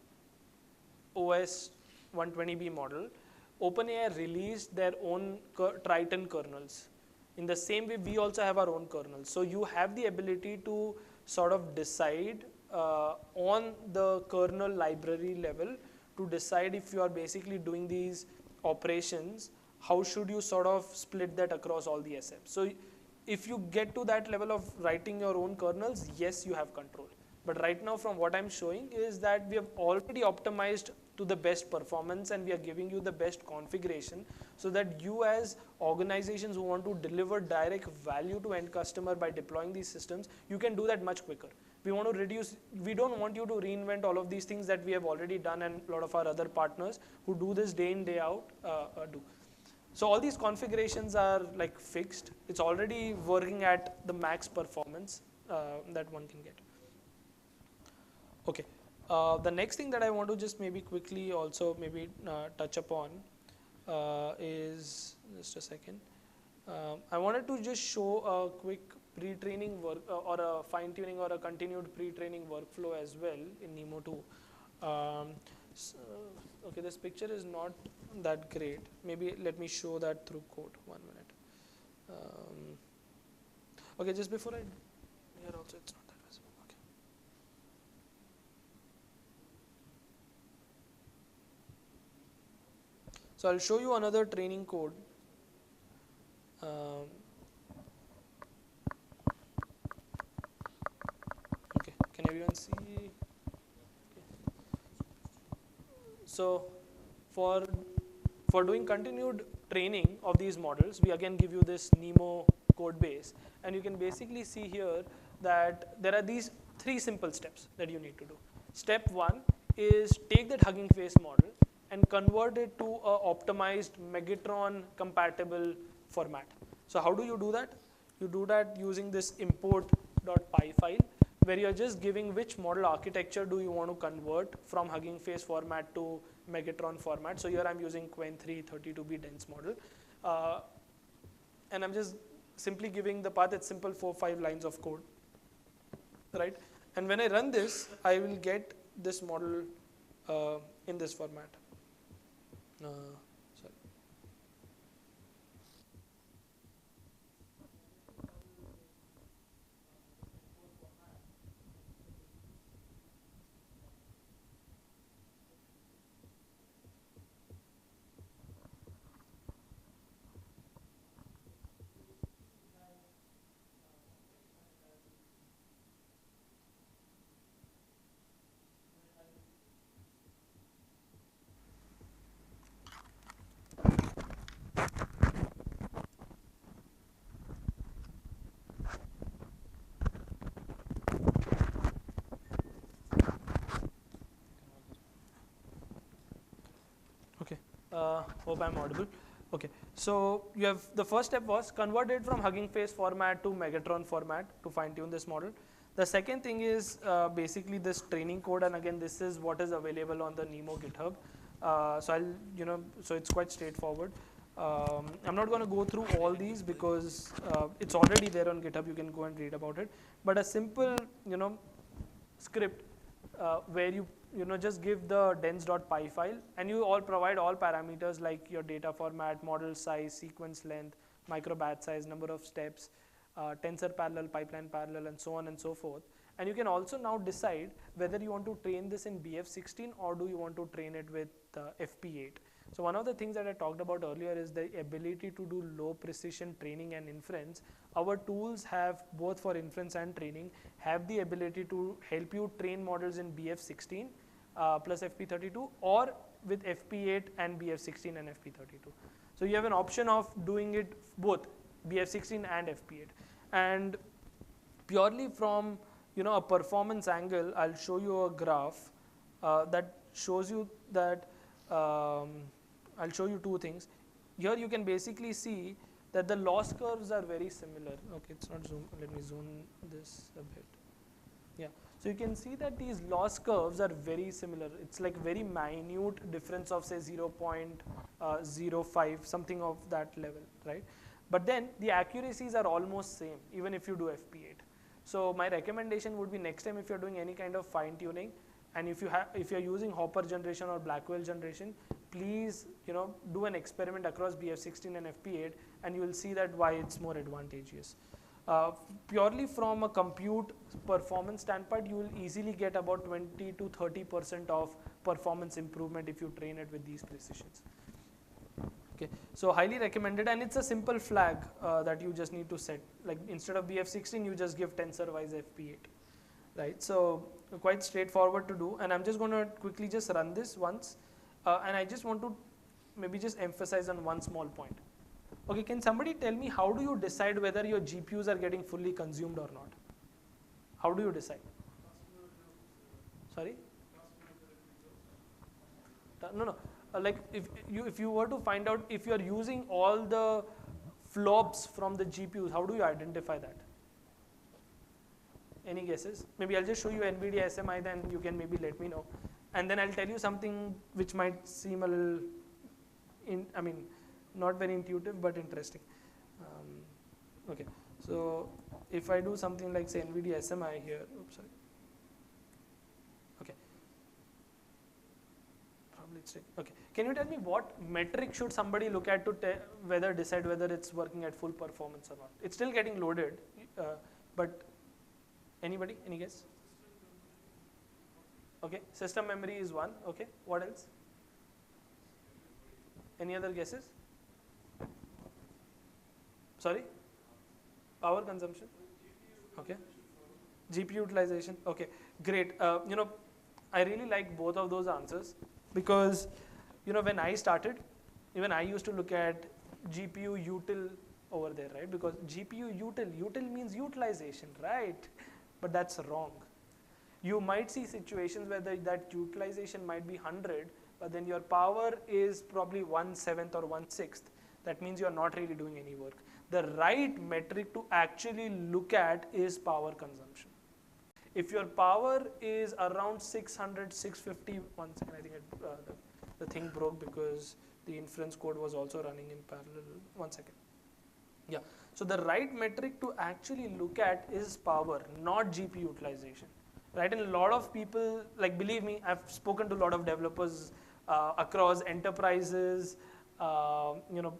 OS 120B model, OpenAI released their own Triton kernels. In the same way, we also have our own kernels. So you have the ability to sort of decide on the kernel library level to decide if you are basically doing these operations, how should you sort of split that across all the SMs. So if you get to that level of writing your own kernels, yes, you have control. But right now, from what I'm showing is that we have already optimized to the best performance, and we are giving you the best configuration so that you as organizations who want to deliver direct value to end customer by deploying these systems, you can do that much quicker. We want to reduce, we don't want you to reinvent all of these things that we have already done and a lot of our other partners who do this day in, day out do. So all these configurations are like fixed. It's already working at the max performance that one can get. Okay. The next thing that I want to just maybe quickly also maybe touch upon is, just a second, I wanted to just show a quick pre-training work or a fine-tuning or a continued pre-training workflow as well in NeMo 2. Okay, this picture is not that great. Maybe let me show that through code. 1 minute. Okay, just before I, here also it's not that visible. Okay. So I'll show you another training code. Okay, can everyone see? Okay. So for doing continued training of these models, we again give you this NeMo code base, and you can basically see here that there are these 3 simple steps that you need to do. Step 1 is take that Hugging Face model and convert it to a optimized Megatron compatible format. So how do you do that? You do that using this import.py file, where you're just giving which model architecture do you want to convert from Hugging Face format to Megatron format. So here I'm using Qwen 3 32B dense model. And I'm just simply giving the path. It's simple 4-5 lines of code, right? And when I run this, I will get this model in this format. Sorry. Hope I'm audible. Okay, so you have the first step was converted from Hugging Face format to Megatron format to fine tune this model. The second thing is basically this training code, and again this is what is available on the Nemo GitHub. So I'll so it's quite straightforward. I'm not going to go through all these because it's already there on GitHub. You can go and read about it. But a simple script where you just give the dense.py file, and you all provide all parameters like your data format, model size, sequence length, micro batch size, number of steps, tensor parallel, pipeline parallel, and so on and so forth. And you can also now decide whether you want to train this in BF16 or do you want to train it with FP8. So one of the things that I talked about earlier is the ability to do low precision training and inference. Our tools have, both for inference and training, have the ability to help you train models in BF16 plus FP32 or with FP8 and BF16 and FP32. So you have an option of doing it both BF16 and FP8. And purely from a performance angle, I'll show you a graph that shows you that I'll show you two things. Here you can basically see that the loss curves are very similar. Okay, it's not zoom. Let me zoom this a bit. Yeah, so you can see that these loss curves are very similar. It's like very minute difference of say 0.05, something of that level, right? But then the accuracies are almost same, even if you do FP8. So my recommendation would be next time if you're doing any kind of fine tuning, and if you're using Hopper generation or Blackwell generation, please do an experiment across BF16 and FP8, and you will see that why it's more advantageous. Purely from a compute performance standpoint, you will easily get about 20 to 30% of performance improvement if you train it with these precisions. Okay, so highly recommended, and it's a simple flag that you just need to set. Like instead of BF16, you just give tensor-wise FP8, right? So quite straightforward to do, and I'm just going to quickly just run this once, and I just want to maybe just emphasize on one small point. Okay, can somebody tell me how do you decide whether your GPUs are getting fully consumed or not? How do you decide? Sorry? No. Like if you were to find out if you are using all the flops from the GPUs, how do you identify that? Any guesses? Maybe I'll just show you Nvidia SMI, then you can maybe let me know. And then I'll tell you something which might seem a little, not very intuitive, but interesting. Okay, so if I do something like say Nvidia SMI here, oops, sorry. Okay. Probably it's okay. Can you tell me what metric should somebody look at to decide whether it's working at full performance or not? It's still getting loaded, but anybody? Any guess? Okay, system memory is one. Okay, what else? Any other guesses? Sorry? Power consumption? Okay. GPU utilization? Okay, great. I really like both of those answers because, when I started, even I used to look at GPU util over there, right? Because GPU util means utilization, right? But that's wrong. You might see situations where that utilization might be 100, but then your power is probably 1/7 or 1/6. That means you're not really doing any work. The right metric to actually look at is power consumption. If your power is around 600, 650, one second, I think the thing broke because the inference code was also running in parallel. One second. Yeah, so the right metric to actually look at is power, not GPU utilization. Right, and a lot of people, like believe me, I've spoken to a lot of developers across enterprises, a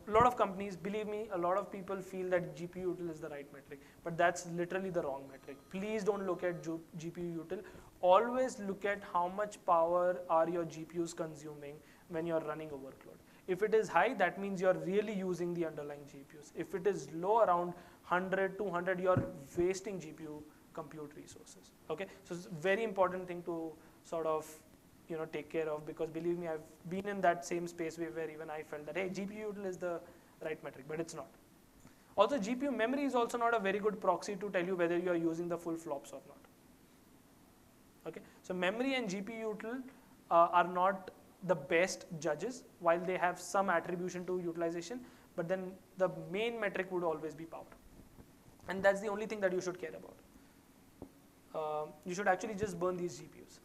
lot of companies. Believe me, a lot of people feel that GPU util is the right metric, but that's literally the wrong metric. Please don't look at GPU util. Always look at how much power are your GPUs consuming when you're running a workload. If it is high, that means you're really using the underlying GPUs. If it is low, around 100, 200, you're wasting GPU compute resources. Okay, so it's a very important thing to sort of take care of, because believe me, I've been in that same space where even I felt that hey, GPU util is the right metric, but it's not. Also, GPU memory is also not a very good proxy to tell you whether you are using the full flops or not. Okay, so memory and GPU util are not the best judges, while they have some attribution to utilization, but then the main metric would always be power. And that's the only thing that you should care about. You should actually just burn these GPUs.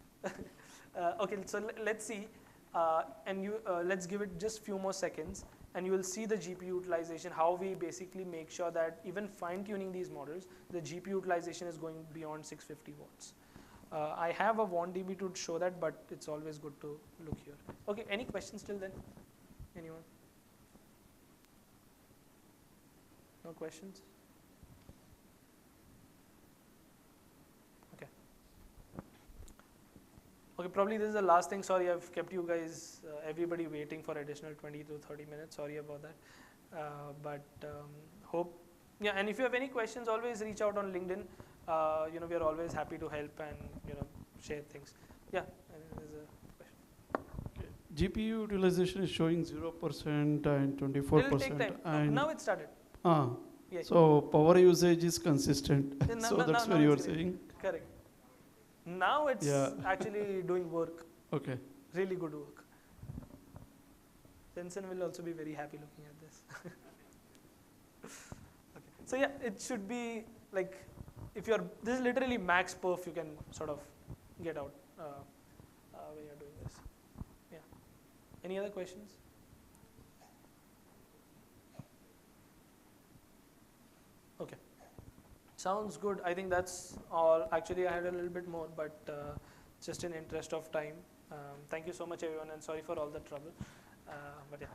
Okay, so let's see, let's give it just few more seconds, and you will see the GPU utilization, how we basically make sure that even fine-tuning these models, the GPU utilization is going beyond 650 watts. I have a WAN-DB to show that, but it's always good to look here. Okay, any questions till then? Anyone? No questions? Okay. Okay, probably this is the last thing. Sorry, I've kept you guys, everybody waiting for additional 20 to 30 minutes. Sorry about that. Hope, yeah, and if you have any questions, always reach out on LinkedIn. You know, we are always happy to help and, you know, share things. Yeah, there's a question. GPU utilization is showing 0% and 24%. It'll take time. And now it started. Yeah. So power usage is consistent. So that's where you are saying. Correct. Now it's actually doing work. Okay. Really good work. Jensen will also be very happy looking at this. Okay. So yeah, it should be like, if you're, this is literally max perf you can sort of get out when you're doing this. Yeah. Any other questions? Okay. Sounds good. I think that's all. Actually, I had a little bit more, but just in interest of time. Thank you so much, everyone, and sorry for all the trouble. But yeah.